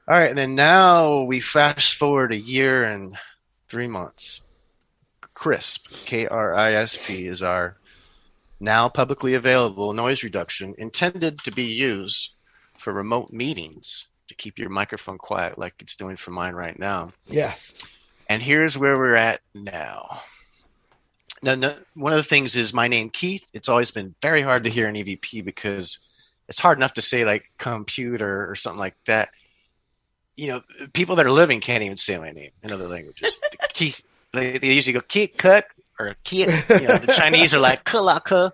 right, and then now we fast forward a year and 3 months. CRISP, K-R-I-S-P, is our now publicly available noise reduction intended to be used for remote meetings to keep your microphone quiet like it's doing for mine right now. Yeah. And here's where we're at now. Now, one of the things is my name, Keith. It's always been very hard to hear an EVP because it's hard enough to say like computer or something like that. People that are living can't even say my name in other languages. Keith, they usually go, Keith Cook, or Kia. The Chinese are like Kulaka.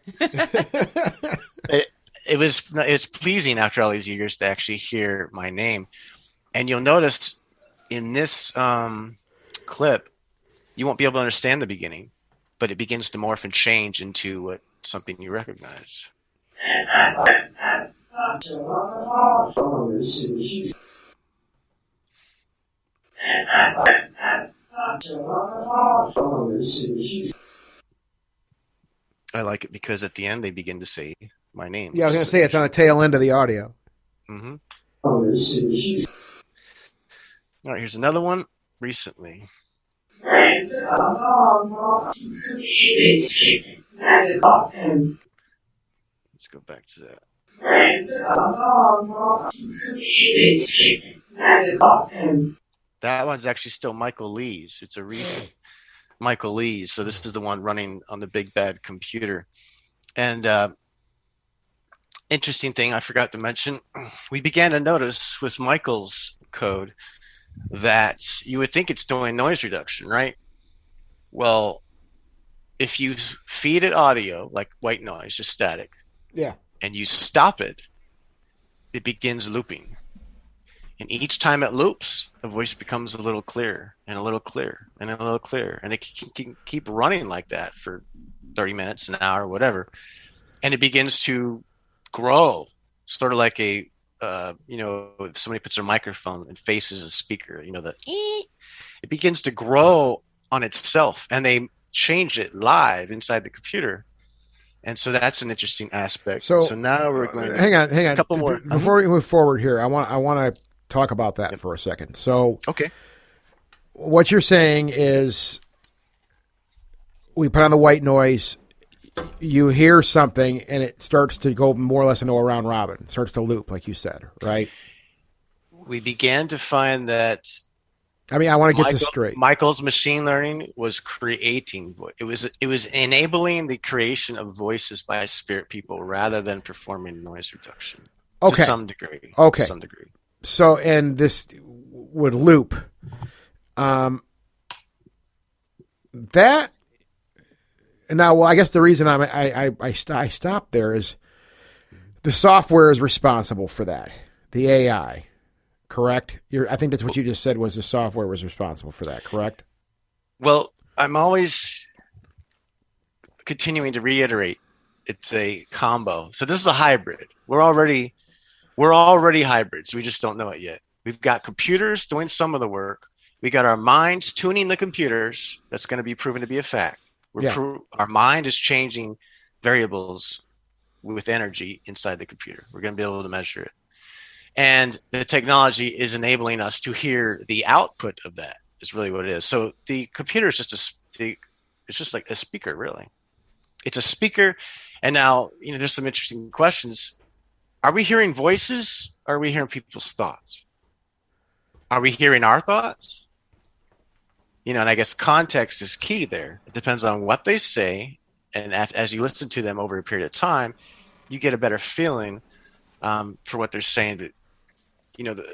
It's pleasing after all these years to actually hear my name. And you'll notice in this clip, you won't be able to understand the beginning, but it begins to morph and change into something you recognize. I like it because at the end they begin to say my name. Yeah, I was going to say it's on the tail end of the audio. Mm-hmm. All right, here's another one recently. Let's go back to that. That one's actually still Michael Lee's. It's a recent Michael Lee's. So this is the one running on the big bad computer. And interesting thing I forgot to mention, we began to notice with Michael's code that you would think it's doing noise reduction, right? Well, if you feed it audio, like white noise, just static, yeah, and you stop it, it begins looping. And each time it loops, the voice becomes a little clearer and a little clearer and a little clearer. And it can keep running like that for 30 minutes, an hour, whatever. And it begins to grow, sort of like if somebody puts their microphone and faces a speaker, it begins to grow on itself, and they change it live inside the computer. And so that's an interesting aspect. So now we're going to hang on. A couple more. Before we move forward here, I want to talk about that for a second. So okay, what you're saying is we put on the white noise, you hear something, and it starts to go more or less into a round robin. It starts to loop, like you said, right? We began to find that. I mean, I want to get this straight. Michael's machine learning was creating. It was enabling the creation of voices by spirit people rather than performing noise reduction. Okay. To some degree. Okay. To some degree. So, and this would loop. That. Now, well, I guess the reason I stopped there is the software is responsible for that. The AI. Correct? I think that's what you just said was the software was responsible for that, correct? Well, I'm always continuing to reiterate it's a combo. So this is a hybrid. We're already hybrids. We just don't know it yet. We've got computers doing some of the work. We got our minds tuning the computers. That's going to be proven to be a fact. Our mind is changing variables with energy inside the computer. We're going to be able to measure it. And the technology is enabling us to hear the output of that is really what it is. So the computer is just it's just like a speaker, really. It's a speaker. And now, there's some interesting questions. Are we hearing voices? Or are we hearing people's thoughts? Are we hearing our thoughts? And I guess context is key there. It depends on what they say. And as you listen to them over a period of time, you get a better feeling for what they're saying. But,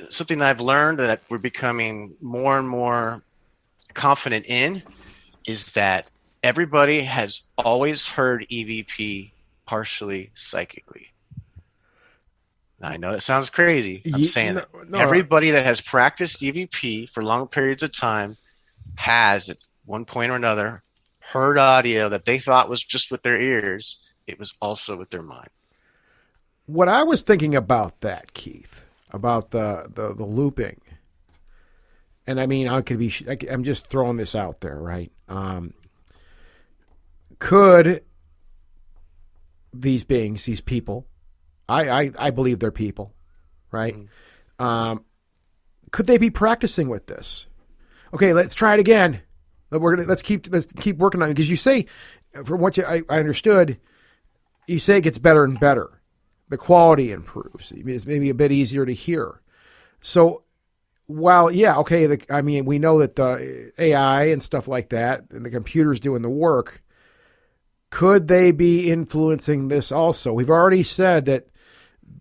something that I've learned that we're becoming more and more confident in is that everybody has always heard EVP partially psychically. Now, I know that sounds crazy. I'm saying that everybody that has practiced EVP for long periods of time has, at one point or another, heard audio that they thought was just with their ears. It was also with their mind. What I was thinking about that, Keith, about the looping, and I mean, I'm just throwing this out there, right? Could these beings, these people, I believe they're people, right? Mm-hmm. Could they be practicing with this? Okay, let's try it again. Let's keep working on it, because you say, from what I understood, you say it gets better and better. The quality improves. It's maybe a bit easier to hear. So, while we know that the AI and stuff like that, and the computer's doing the work, could they be influencing this also? We've already said that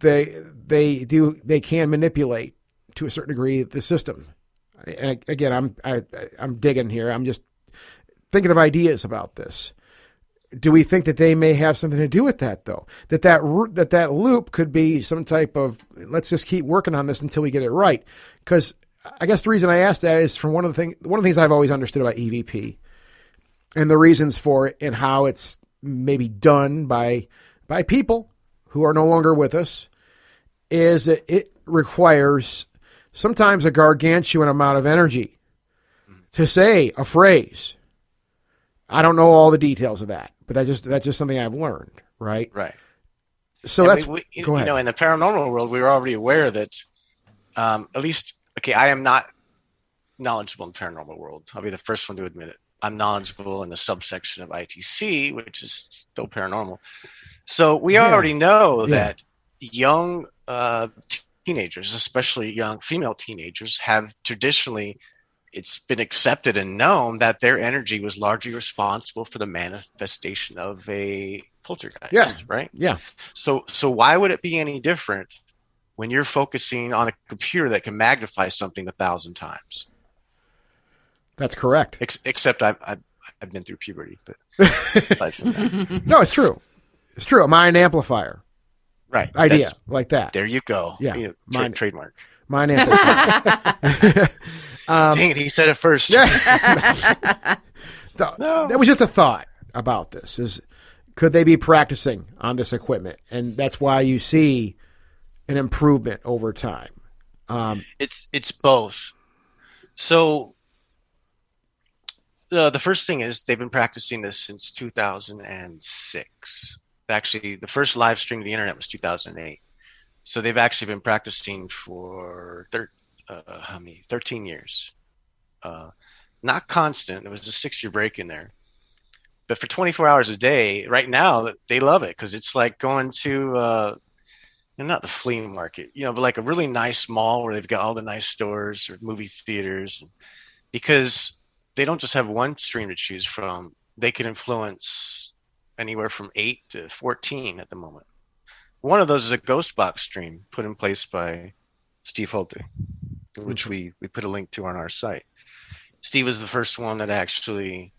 they can manipulate to a certain degree the system. And again, I'm digging here. I'm just thinking of ideas about this. Do we think that they may have something to do with that, though? That loop could be some type of, let's just keep working on this until we get it right. Because I guess the reason I asked that is from one of the things I've always understood about EVP and the reasons for it and how it's maybe done by people who are no longer with us is that it requires sometimes a gargantuan amount of energy to say a phrase. I don't know all the details of that, but that's just something I've learned, right? Right. So and that's go ahead. In the paranormal world, we were already aware that at least, okay, I am not knowledgeable in the paranormal world. I'll be the first one to admit it. I'm knowledgeable in the subsection of ITC, which is still paranormal. So we already know that young teenagers, especially young female teenagers, have traditionally, it's been accepted and known that their energy was largely responsible for the manifestation of a poltergeist, right? Yeah. So why would it be any different when you're focusing on a computer that can magnify something 1,000 times? That's correct. Except I've been through puberty, but aside from that. No, it's true. It's true. A mind amplifier. Right. Idea like that. There you go. Yeah. Trademark. Mind amplifier. Dang it, he said it first. That was just a thought about this. Is could they be practicing on this equipment? And that's why you see an improvement over time. It's both. So the first thing is they've been practicing this since 2006. Actually, the first live stream of the internet was 2008. So they've actually been practicing for 13 years. Not constant. There was a 6-year break in there. But for 24 hours a day, right now, they love it because it's like going to, not the flea market, but like a really nice mall where they've got all the nice stores or movie theaters. Because they don't just have one stream to choose from. They can influence anywhere from 8 to 14 at the moment. One of those is a ghost box stream put in place by Steve Holte, which we put a link to on our site. Steve was the first one that actually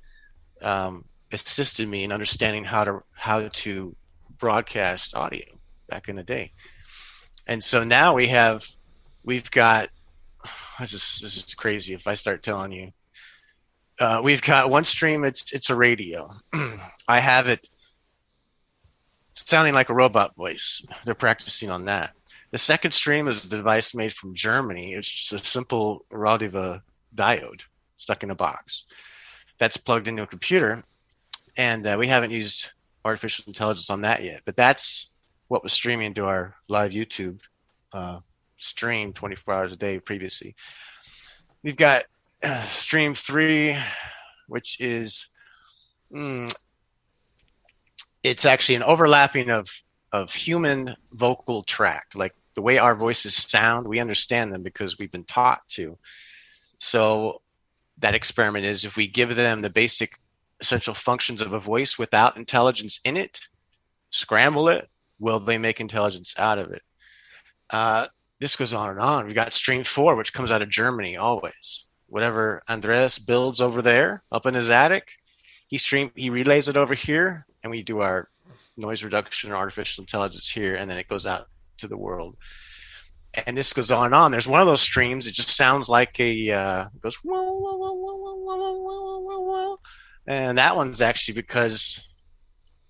assisted me in understanding how to broadcast audio back in the day. And so now we've got, this is crazy if I start telling you. We've got one stream, it's a radio. I have it sounding like a robot voice. They're practicing on that. The second stream is a device made from Germany. It's just a simple Radiva diode stuck in a box. That's plugged into a computer, and we haven't used artificial intelligence on that yet. But that's what was streaming to our live YouTube stream 24 hours a day previously. We've got stream 3, which is it's actually an overlapping of human vocal tract. Like the way our voices sound, we understand them because we've been taught to. So that experiment is if we give them the basic essential functions of a voice without intelligence in it, scramble it, will they make intelligence out of it? This goes on and on. We've got stream 4, which comes out of Germany always. Whatever Andreas builds over there up in his attic, he relays it over here, and we do our noise reduction or artificial intelligence here, and then it goes out to the world. And this goes on and on. There's one of those streams. It just sounds like it goes whoa, whoa, whoa, whoa, whoa, whoa, whoa, whoa, whoa. And that one's actually because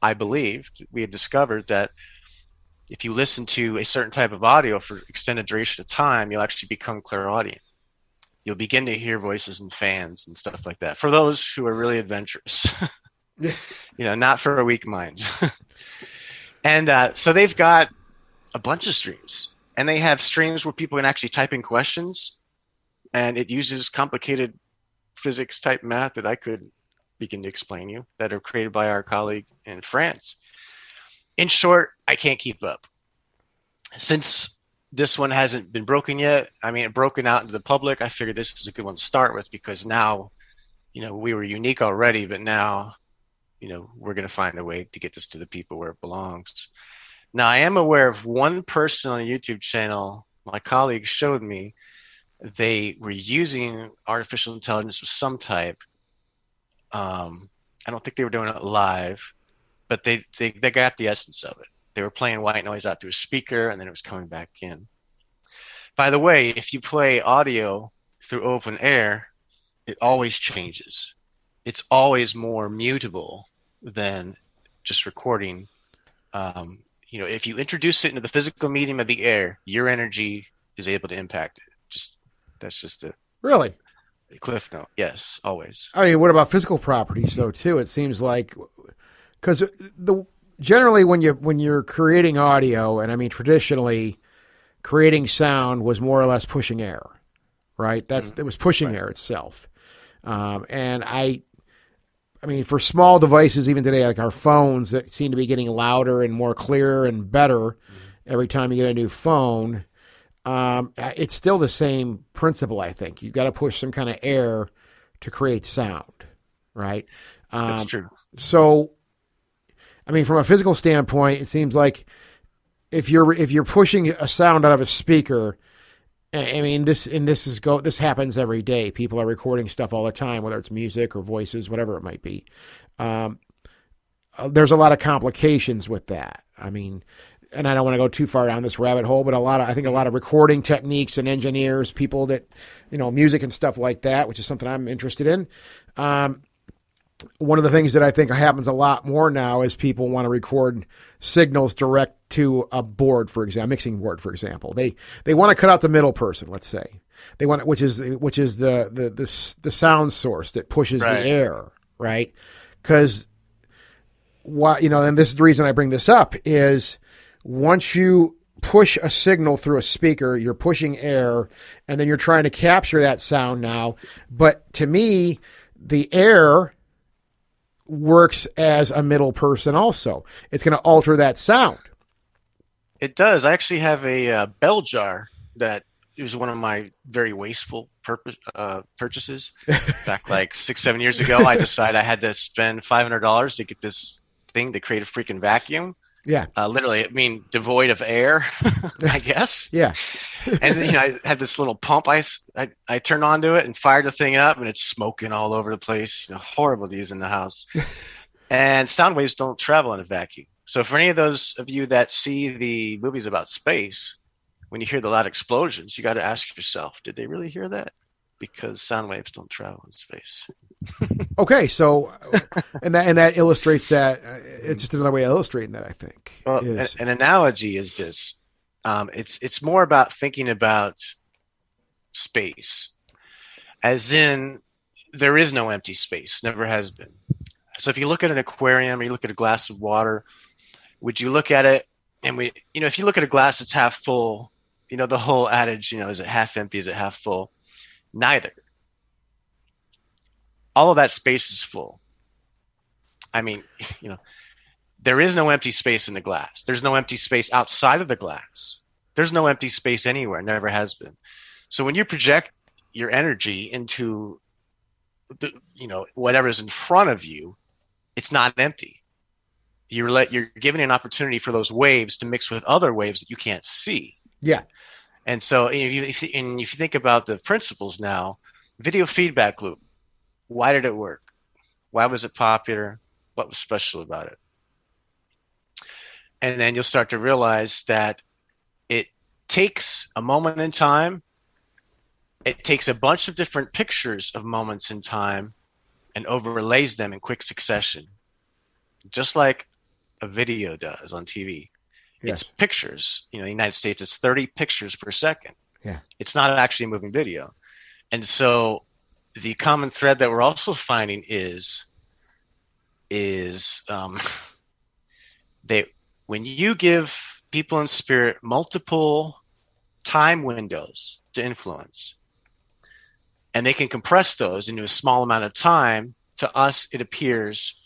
I believe we had discovered that if you listen to a certain type of audio for extended duration of time, you'll actually become clairaudient. You'll begin to hear voices and fans and stuff like that. For those who are really adventurous, not for weak minds. And so they've got a bunch of streams, and they have streams where people can actually type in questions, and it uses complicated physics type math that I could begin to explain you that are created by our colleague in France. In short, I can't keep up. Since this one hasn't been broken yet, it broken out into the public, I figured this is a good one to start with because now, we were unique already, but now, we're going to find a way to get this to the people where it belongs. Now, I am aware of one person on a YouTube channel, my colleague showed me, they were using artificial intelligence of some type I don't think they were doing it live, but they got the essence of it. They were playing white noise out through a speaker, and then it was coming back in. By the way, if you play audio through open air, it always changes. It's always more mutable than just recording. If you introduce it into the physical medium of the air, your energy is able to impact it. That's just a Really? cliff note. Yes, always. I mean, what about physical properties though? Too, it seems like because generally when you're creating audio, and I mean traditionally, creating sound was more or less pushing air, right? It was pushing air itself, and I mean, for small devices, even today, like our phones that seem to be getting louder and more clear and better every time you get a new phone, it's still the same principle, I think. You've got to push some kind of air to create sound, right? That's true. So, I mean, from a physical standpoint, it seems like if you're pushing a sound out of a speaker, I mean, this happens every day. People are recording stuff all the time, whether it's music or voices, whatever it might be. There's a lot of complications with that. I mean, and I don't want to go too far down this rabbit hole, but I think a lot of recording techniques and engineers, people that, music and stuff like that, which is something I'm interested in. One of the things that I think happens a lot more now is people want to record signals direct to a board, for example, mixing board, for example. They want to cut out the middle person, let's say. They want, which is the sound source that pushes the air, right? Because and this is the reason I bring this up is once you push a signal through a speaker, you're pushing air, and then you're trying to capture that sound now. But to me, the air works as a middle person also. It's going to alter that sound. It does. I actually have a bell jar that was one of my very wasteful purchases. Back like 6-7 years ago, I decided I had to spend $500 to get this thing to create a freaking vacuum. Yeah. Literally, I mean, devoid of air, I guess. Yeah. And then, I had this little pump I turned onto it and fired the thing up, and it's smoking all over the place. Horrible to use in the house. And sound waves don't travel in a vacuum. So for any of those of you that see the movies about space, when you hear the loud explosions, you got to ask yourself, did they really hear that? Because sound waves don't travel in space. Okay, so and that illustrates that. It's just another way of illustrating that, I think. Well, an analogy is this. It's more about thinking about space, as in there is no empty space, never has been. So if you look at an aquarium or you look at a glass of water, would you look at it and if you look at a glass that's half full, the whole adage, is it half empty, is it half full? Neither. All of that space is full. I mean, there is no empty space in the glass. There's no empty space outside of the glass. There's no empty space anywhere. Never has been. So when you project your energy into whatever's in front of you, it's not empty. You're giving an opportunity for those waves to mix with other waves that you can't see. Yeah. And so if you think about the principles now, video feedback loop, why did it work? Why was it popular? What was special about it? And then you'll start to realize that it takes a moment in time. It takes a bunch of different pictures of moments in time and overlays them in quick succession, just like a video does on TV. Yes. It's pictures. In the United States, it's 30 pictures per second. Yeah. It's not actually a moving video. And so the common thread that we're also finding is when you give people in spirit multiple time windows to influence, and they can compress those into a small amount of time, to us it appears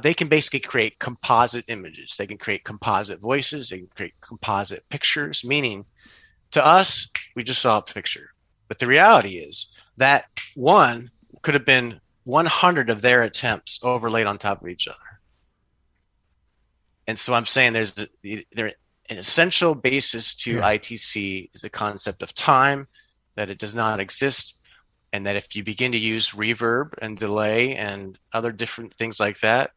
they can basically create composite images. They can create composite voices. They can create composite pictures, meaning to us, we just saw a picture. But the reality is that one could have been 100 of their attempts overlaid on top of each other. And so I'm saying there's an essential basis to ITC is the concept of time, that it does not exist. And that if you begin to use reverb and delay and other different things like that,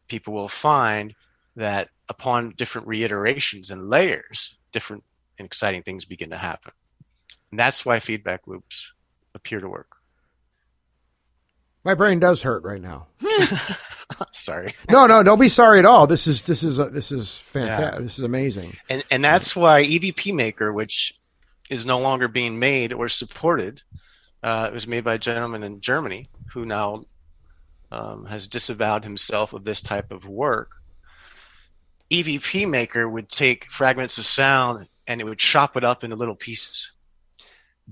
people will find that upon different reiterations and layers, different and exciting things begin to happen. And that's why feedback loops appear to work. My brain does hurt right now. Sorry. No, don't be sorry at all. This is fantastic. Yeah. This is amazing. And that's why EVP Maker, which is no longer being made or supported, it was made by a gentleman in Germany who now has disavowed himself of this type of work. EVP Maker would take fragments of sound and it would chop it up into little pieces.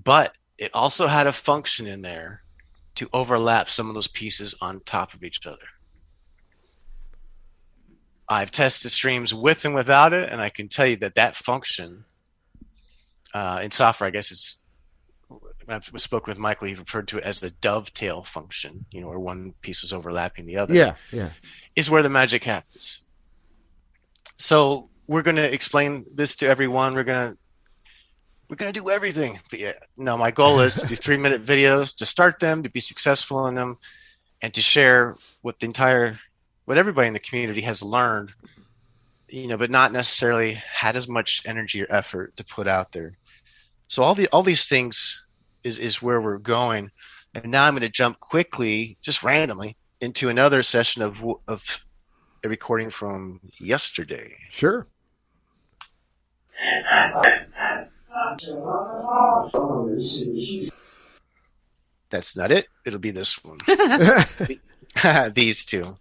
But it also had a function in there to overlap some of those pieces on top of each other. I've tested streams with and without it, and I can tell you that that function in software, I guess it's, when I spoke with Michael, he referred to it as the dovetail function, where one piece is overlapping the other. Yeah. Is where the magic happens. So we're going to explain this to everyone. We're going to do everything. But yeah, no, my goal is to do 3-minute videos, to start them, to be successful in them, and to share what everybody in the community has learned, but not necessarily had as much energy or effort to put out there. So all these things is where we're going. And now I'm going to jump quickly, just randomly, into another session of a recording from yesterday. Sure. That's not it. It'll be this one. These two.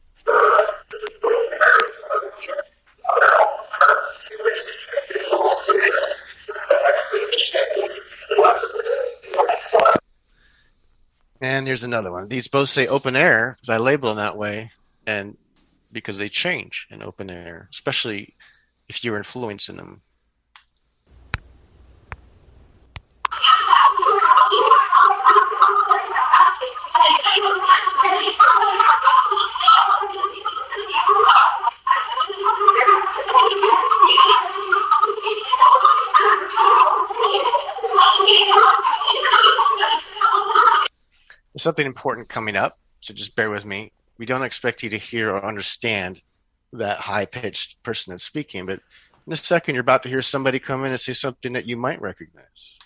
And here's another one. These both say open air because I label them that way, and because they change in open air, especially if you're influencing them. There's something important coming up, so just bear with me. We don't expect you to hear or understand that high-pitched person that's speaking, but in a second you're about to hear somebody come in and say something that you might recognize.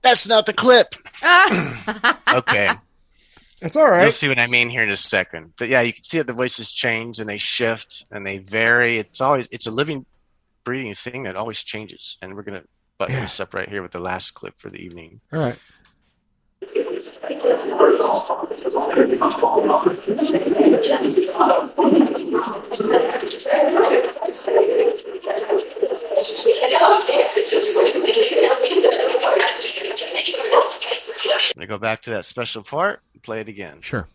That's not the clip. Okay. That's all right. You'll see what I mean here in a second. But yeah, you can see that the voices change and they shift and they vary. It's a living, breathing thing that always changes. And we're going to button this up right here with the last clip for the evening. All right. I'm going to go back to that special part and play it again. Sure.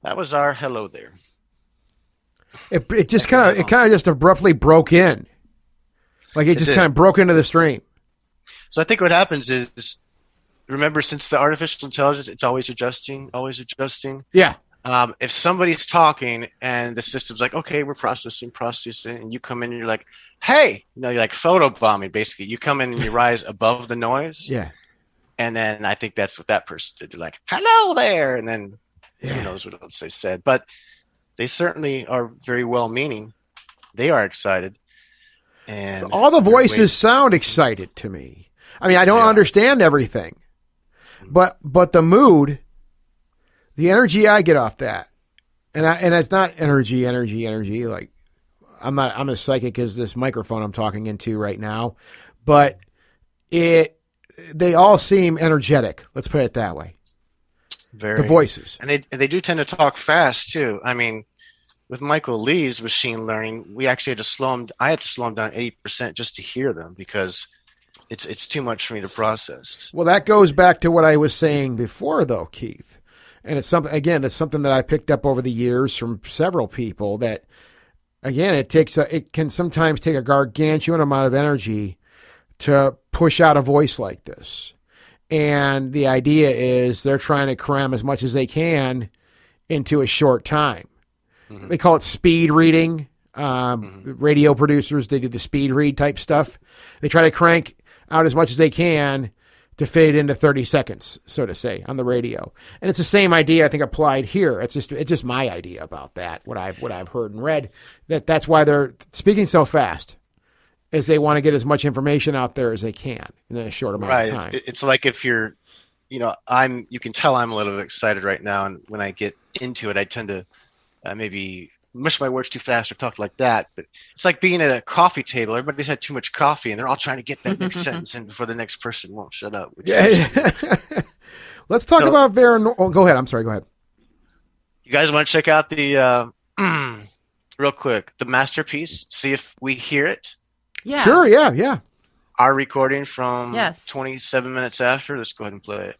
That was our hello there. It just kind of just abruptly broke in. Like it just kind of broke into the stream. So I think what happens is, remember, since the artificial intelligence, it's always adjusting. Yeah. If somebody's talking and the system's like, okay, we're processing, and you come in and you're like, hey, you're like photobombing, basically. You come in and you rise above the noise. Yeah. And then I think that's what that person did. They're like, hello there. And then who knows what else they said. But they certainly are very well-meaning. They are excited. And all the voices sound excited to me. I mean, I don't understand everything. But the mood, the energy I get off that, and it's not energy. Like I'm as psychic as this microphone I'm talking into right now, but they all seem energetic. Let's put it that way. Very. The voices. And they do tend to talk fast too. I mean, with Michael Lee's machine learning, we actually had to slow him. I had to slow him down 80% just to hear them because it's too much for me to process. Well, that goes back to what I was saying before, though, Keith. And it's something that I picked up over the years from several people that, again, it can sometimes take a gargantuan amount of energy to push out a voice like this. And the idea is they're trying to cram as much as they can into a short time. Mm-hmm. They call it speed reading. Radio producers, they do the speed read type stuff. They try to crank out as much as they can to fit it into 30 seconds, so to say, on the radio. And it's the same idea, I think, applied here. It's just my idea about that, what I've heard and read, that's why they're speaking so fast, is they want to get as much information out there as they can in a short amount of time. It's like if you're, you can tell I'm a little bit excited right now, and when I get into it, I tend to maybe mush my words too fast or talk like that. But it's like being at a coffee table. Everybody's had too much coffee, and they're all trying to get that next sentence in before the next person won't shut up. Yeah. Let's talk about Paranormal. Oh, go ahead. I'm sorry. Go ahead. You guys want to check out the real quick the masterpiece? See if we hear it. Yeah. Sure. Yeah. Our recording from Yes. 27 minutes after. Let's go ahead and play it.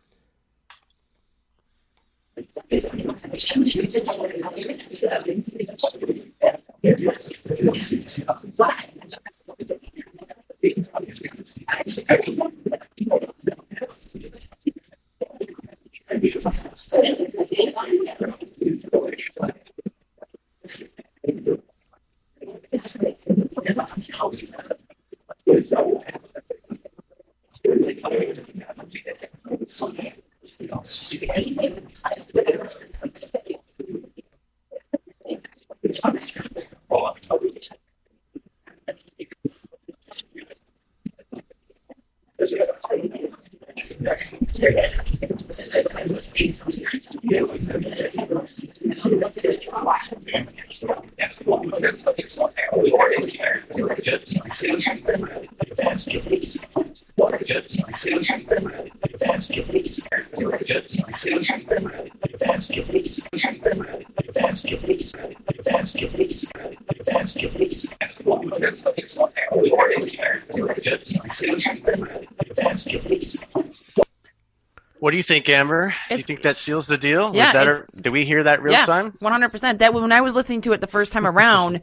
What do you think, Amber? Do you think that seals the deal? Yeah, did we hear that real time? 100%. That when I was listening to it the first time around,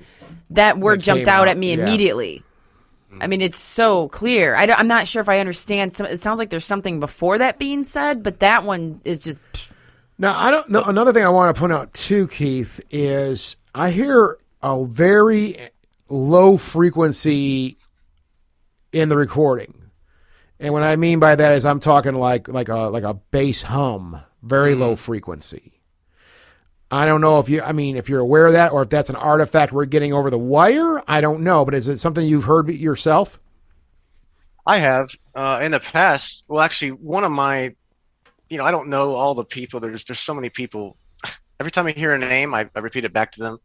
that word jumped out at me immediately. I mean, it's so clear. I'm not sure if I understand. It sounds like there's something before that being said, but that one is just. Now, I don't know. Another thing I want to point out too, Keith, is I hear a very low frequency in the recording. And what I mean by that is I'm talking like a bass hum, very low frequency. I don't know if you're aware of that or if that's an artifact we're getting over the wire. I don't know, but is it something you've heard yourself? I have in the past. Well, actually, one of my, I don't know all the people. There's so many people. Every time I hear a name, I repeat it back to them.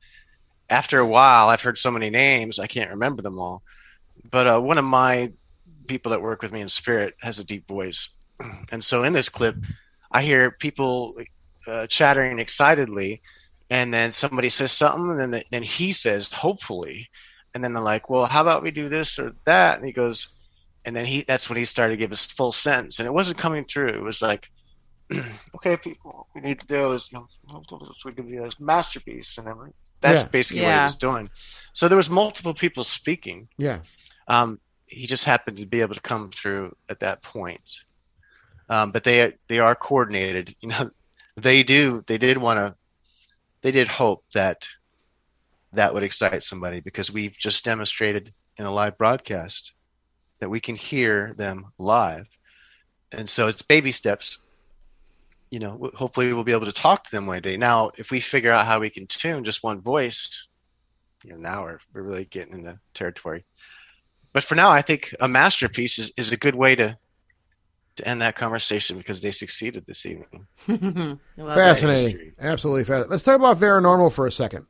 After a while, I've heard so many names, I can't remember them all. But one of my people that work with me in spirit has a deep voice. And so in this clip, I hear people chattering excitedly, and then somebody says something, and then he says, hopefully. And then they're like, well, how about we do this or that? And he goes, and then that's when he started to give us full sentence. And it wasn't coming through. It was like, okay, people, what we need to do is, we can do this masterpiece. And then that's basically what he was doing. So there was multiple people speaking. Yeah. He just happened to be able to come through at that point. But they are coordinated. They did hope that would excite somebody, because we've just demonstrated in a live broadcast that we can hear them live. And so it's baby steps. Hopefully we'll be able to talk to them one day. Now, if we figure out how we can tune just one voice, now we're really getting into territory. But for now, I think a masterpiece is a good way to end that conversation, because they succeeded this evening. Fascinating. Absolutely fascinating. Let's talk about Paranormal for a second.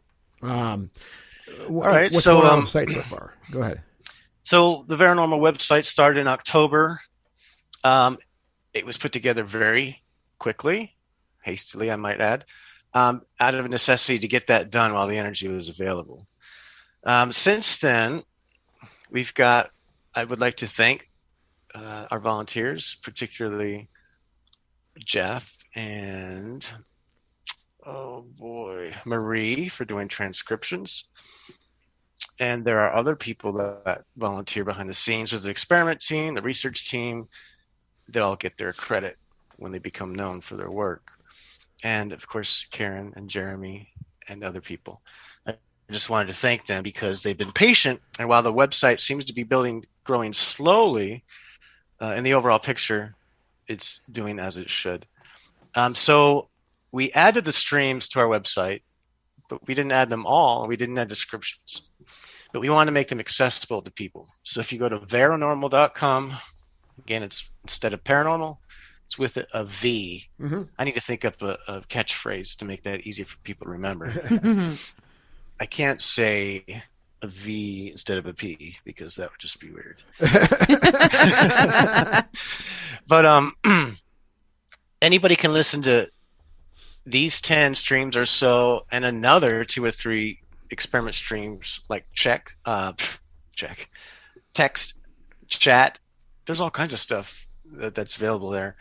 All right. What's So, going on the site so far? Go ahead. So the Paranormal website started in October. It was put together very quickly, hastily, I might add, out of a necessity to get that done while the energy was available. Since then, I would like to thank our volunteers, particularly Jeff and, Marie for doing transcriptions. And there are other people that volunteer behind the scenes. There's the experiment team, the research team. They all get their credit when they become known for their work. And of course, Karen and Jeremy and other people. I just wanted to thank them because they've been patient. And while the website seems to be growing slowly, in the overall picture, it's doing as it should. So we added the streams to our website, but we didn't add them all. We didn't add descriptions. But we want to make them accessible to people. So if you go to paranormal.com, again, it's instead of paranormal, it's with a V. Mm-hmm. I need to think up a catchphrase to make that easy for people to remember. I can't say a V instead of a P because that would just be weird. But anybody can listen to these 10 streams or so and another 2 or 3 experiment streams like text, chat. There's all kinds of stuff that's available there.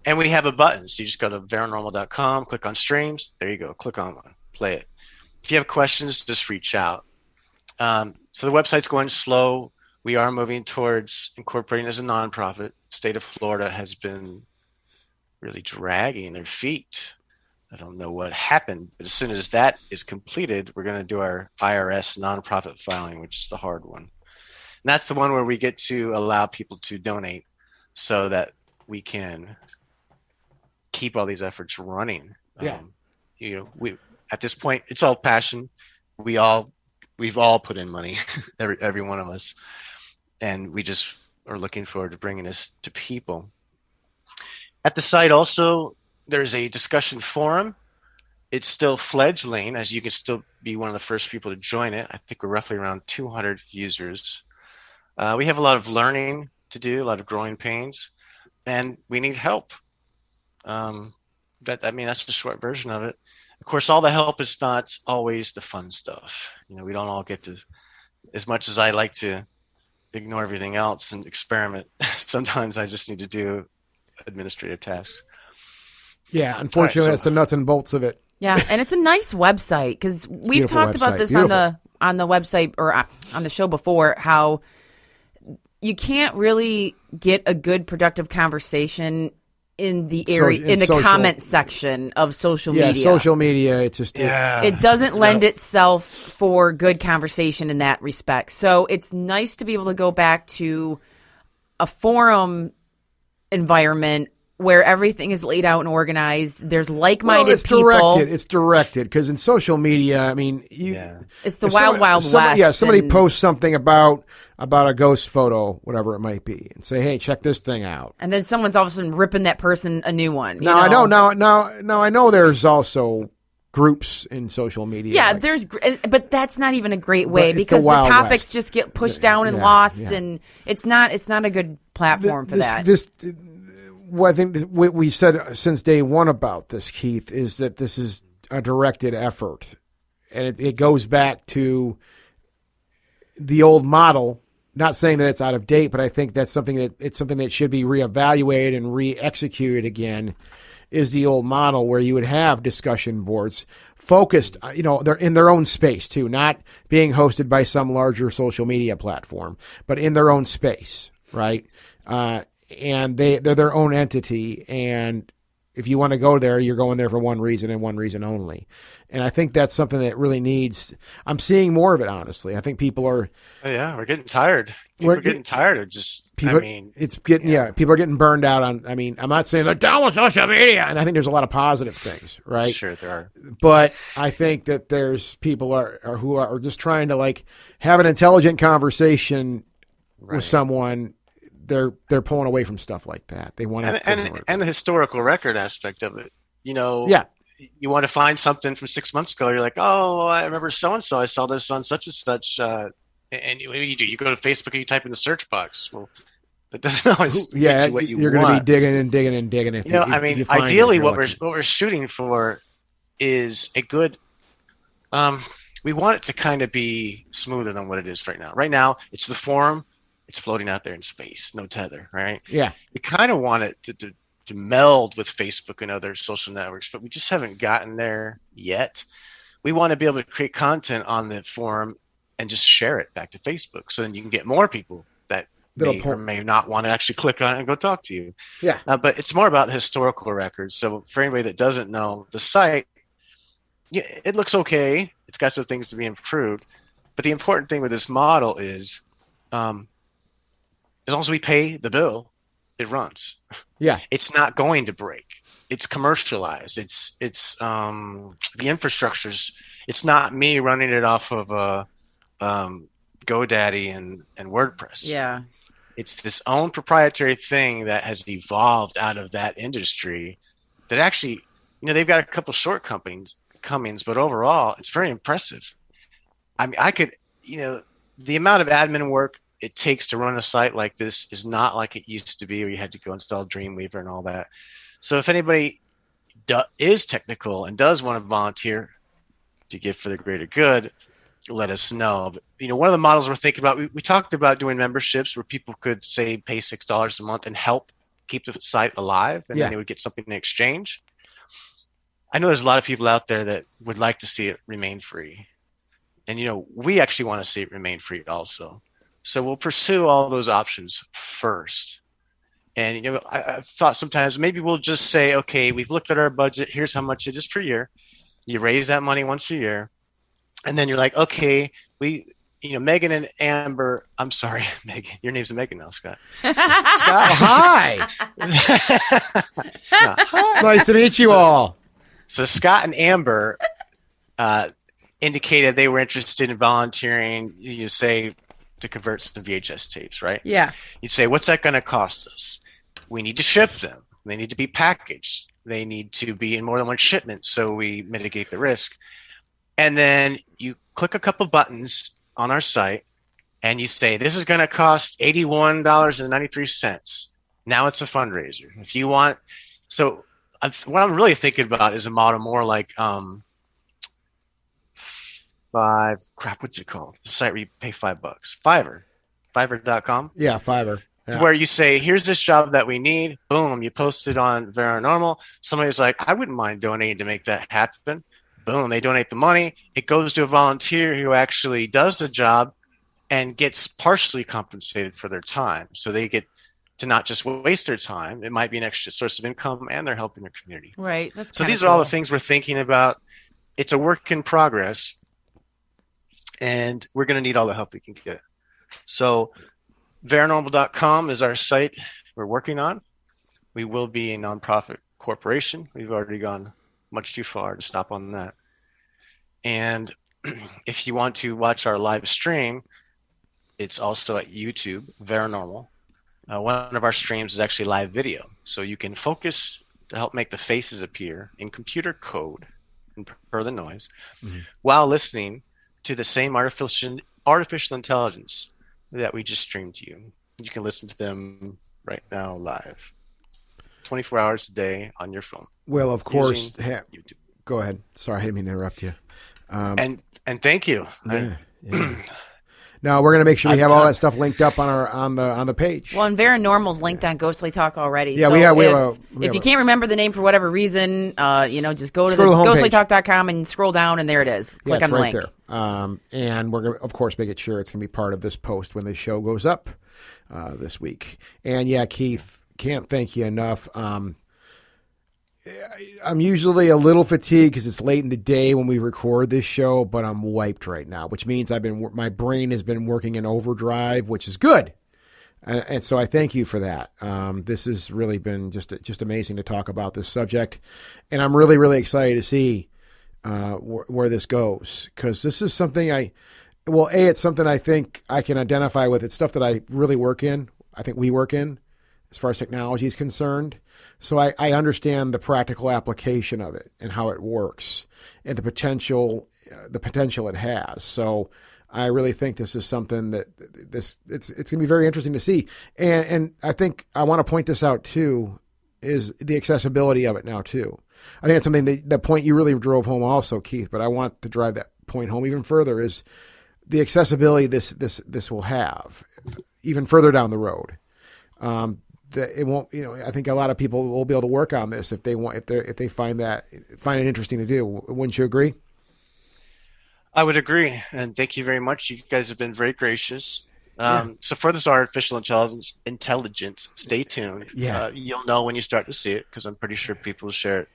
And we have a button. So you just go to paranormal.com, click on streams. There you go. Click on one, play it. If you have questions, just reach out. So the website's going slow. We are moving towards incorporating as a nonprofit. State of Florida has been really dragging their feet. I don't know what happened, but as soon as that is completed, we're going to do our IRS nonprofit filing, which is the hard one. And that's the one where we get to allow people to donate so that we can keep all these efforts running. Yeah. We at this point, it's all passion. We've all put in money, every one of us, and we just are looking forward to bringing this to people. At the site also, there's a discussion forum. It's still fledgling, as you can still be one of the first people to join it. I think we're roughly around 200 users. We have a lot of learning to do, a lot of growing pains, and we need help. That's the short version of it. Of course, all the help is not always the fun stuff. We don't all get to, as much as I like to ignore everything else and experiment, sometimes I just need to do administrative tasks. Yeah, unfortunately, that's the nuts and bolts of it. Yeah, and it's a nice website because we've talked about this on the website or on the show before, how you can't really get a good productive conversation in the area in the comment section of social media. Yeah, social media. It just it doesn't lend itself for good conversation in that respect. So it's nice to be able to go back to a forum environment where everything is laid out and organized. There's like-minded people. It's directed because in social media, I mean, it's the wild west. Yeah, somebody posts something about a ghost photo, whatever it might be, and say, "Hey, check this thing out." And then someone's all of a sudden ripping that person a new one. Now I know there's also groups in social media. Yeah, but that's not even a great way because the topics west. Just get pushed down and lost, and it's not a good platform for that. What I think we said since day one about this, Keith, is that this is a directed effort, and it goes back to the old model. Not saying that it's out of date, but I think that's something that should be reevaluated and re-executed again. Is the old model where you would have discussion boards focused, they're in their own space too, not being hosted by some larger social media platform, but in their own space, right? And they're their own entity, and if you want to go there, you're going there for one reason and one reason only. And I think that's something that really needs. I'm seeing more of it, honestly. I think people are. Oh, yeah, we're getting tired. People are getting tired of just. People, it's getting people are getting burned out on. I mean, I'm not saying they're down with social media, and I think there's a lot of positive things, right? Sure, there are. But I think that there's people who are just trying to have an intelligent conversation with someone. They're pulling away from stuff like that. They want and the historical record aspect of it. Yeah. you want to find something from 6 months ago. You're like, oh, I remember so-and-so. I saw this on such and such. And what do? You go to Facebook and you type in the search box. Well, that doesn't always get you what you you're want. going to be digging and digging and digging. If You know, if, I mean, if you find ideally, it, what we're shooting for is a good. We want it to kind of be smoother than what it is right now. Right now, it's the forum. It's floating out there in space, no tether, right? Yeah. We kind of want it to meld with Facebook and other social networks, but we just haven't gotten there yet. We want to be able to create content on the forum and just share it back to Facebook, so then you can get more people that may or may not want to actually click on it and go talk to you. Yeah. But it's more about historical records. So for anybody that doesn't know, the site, yeah, it looks okay. It's got some things to be improved. But the important thing with this model is, as long as we pay the bill, it runs. Yeah. It's not going to break. It's commercialized. It's the infrastructure's. It's not me running it off of GoDaddy and WordPress. Yeah. It's this own proprietary thing that has evolved out of that industry that actually, they've got a couple shortcomings, but overall, it's very impressive. I mean, the amount of admin work it takes to run a site like this is not like it used to be, where you had to go install Dreamweaver and all that. So if anybody is technical and does want to volunteer to give for the greater good, let us know. But, one of the models we're thinking about, we talked about doing memberships where people could, say, pay $6 a month and help keep the site alive, and then they would get something in exchange. I know there's a lot of people out there that would like to see it remain free. And, we actually want to see it remain free also. So we'll pursue all those options first. And, I thought sometimes maybe we'll just say, okay, we've looked at our budget. Here's how much it is per year. You raise that money once a year. And then you're like, okay, Megan and Amber, I'm sorry, Megan, your name's Megan now, Scott. Scott. Hi. Hi. Nice to meet you all. So Scott and Amber indicated they were interested in volunteering, say, to convert some VHS tapes, right? Yeah. You'd say, what's that going to cost us? We need to ship them. They need to be packaged. They need to be in more than one shipment, so we mitigate the risk. And then you click a couple buttons on our site, and you say, this is going to cost $81.93. Now it's a fundraiser. If you want, so what I'm really thinking about is a model more like what's it called? The site where you pay $5. Fiverr.com. Yeah, Fiverr. Yeah. Where you say, here's this job that we need. Boom, you post it on Paranormal. Somebody's like, I wouldn't mind donating to make that happen. Boom, they donate the money. It goes to a volunteer who actually does the job and gets partially compensated for their time. So they get to not just waste their time. It might be an extra source of income, and they're helping their community. Right. So these are all the things we're thinking about. It's a work in progress, and we're going to need all the help we can get. So Paranormal.com is our site we're working on. We will be a nonprofit corporation. We've already gone much too far to stop on that. And if you want to watch our live stream, it's also at YouTube, Paranormal. One of our streams is actually live video. So you can focus to help make the faces appear in computer code and per the noise while listening to the same artificial intelligence that we just streamed to you. You can listen to them right now live, 24 hours a day on your phone. Well, of course. YouTube. Go ahead. Sorry, I didn't mean to interrupt you. And thank you. Yeah. No, we're going to make sure we have all that stuff linked up on the page. Well, and Paranormal's linked on Ghostly Talk already. Yeah, so if you can't remember the name for whatever reason, just go to the ghostlytalk.com and scroll down, and there it is. Click on the right link. There. And we're going to, of course, make it sure it's going to be part of this post when the show goes up this week. And yeah, Keith, can't thank you enough. I'm usually a little fatigued because it's late in the day when we record this show, but I'm wiped right now, which means my brain has been working in overdrive, which is good. And so I thank you for that. This has really been just amazing to talk about this subject. And I'm really, really excited to see where this goes, because this is something it's something I think I can identify with. It's stuff that I really work in. I think we work in as far as technology is concerned. So I understand the practical application of it and how it works and the potential it has. So I really think this is something that it's going to be very interesting to see. And I think I want to point this out too, is the accessibility of it now too. I think it's something the point you really drove home also, Keith, but I want to drive that point home even further, is the accessibility this will have even further down the road. That it won't, I think a lot of people will be able to work on this if they find it interesting to do. Wouldn't you agree? I would agree, and thank you very much. You guys have been very gracious. So for this artificial intelligence, stay tuned. Yeah. You'll know when you start to see it, because I'm pretty sure people will share it.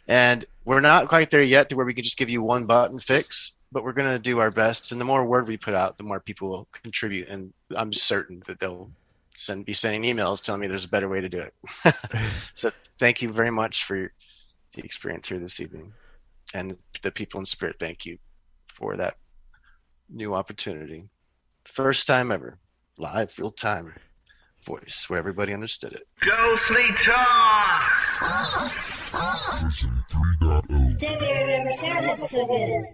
And we're not quite there yet to where we can just give you one button fix, but we're going to do our best. And the more word we put out, the more people will contribute. And I'm certain that they'll be sending emails telling me there's a better way to do it. So thank you very much for the experience here this evening. And the people in spirit, thank you for that new opportunity. First time ever, live, real time voice where everybody understood it. Ghostly Talk! Version 3.0. Damn, I never sounded so good.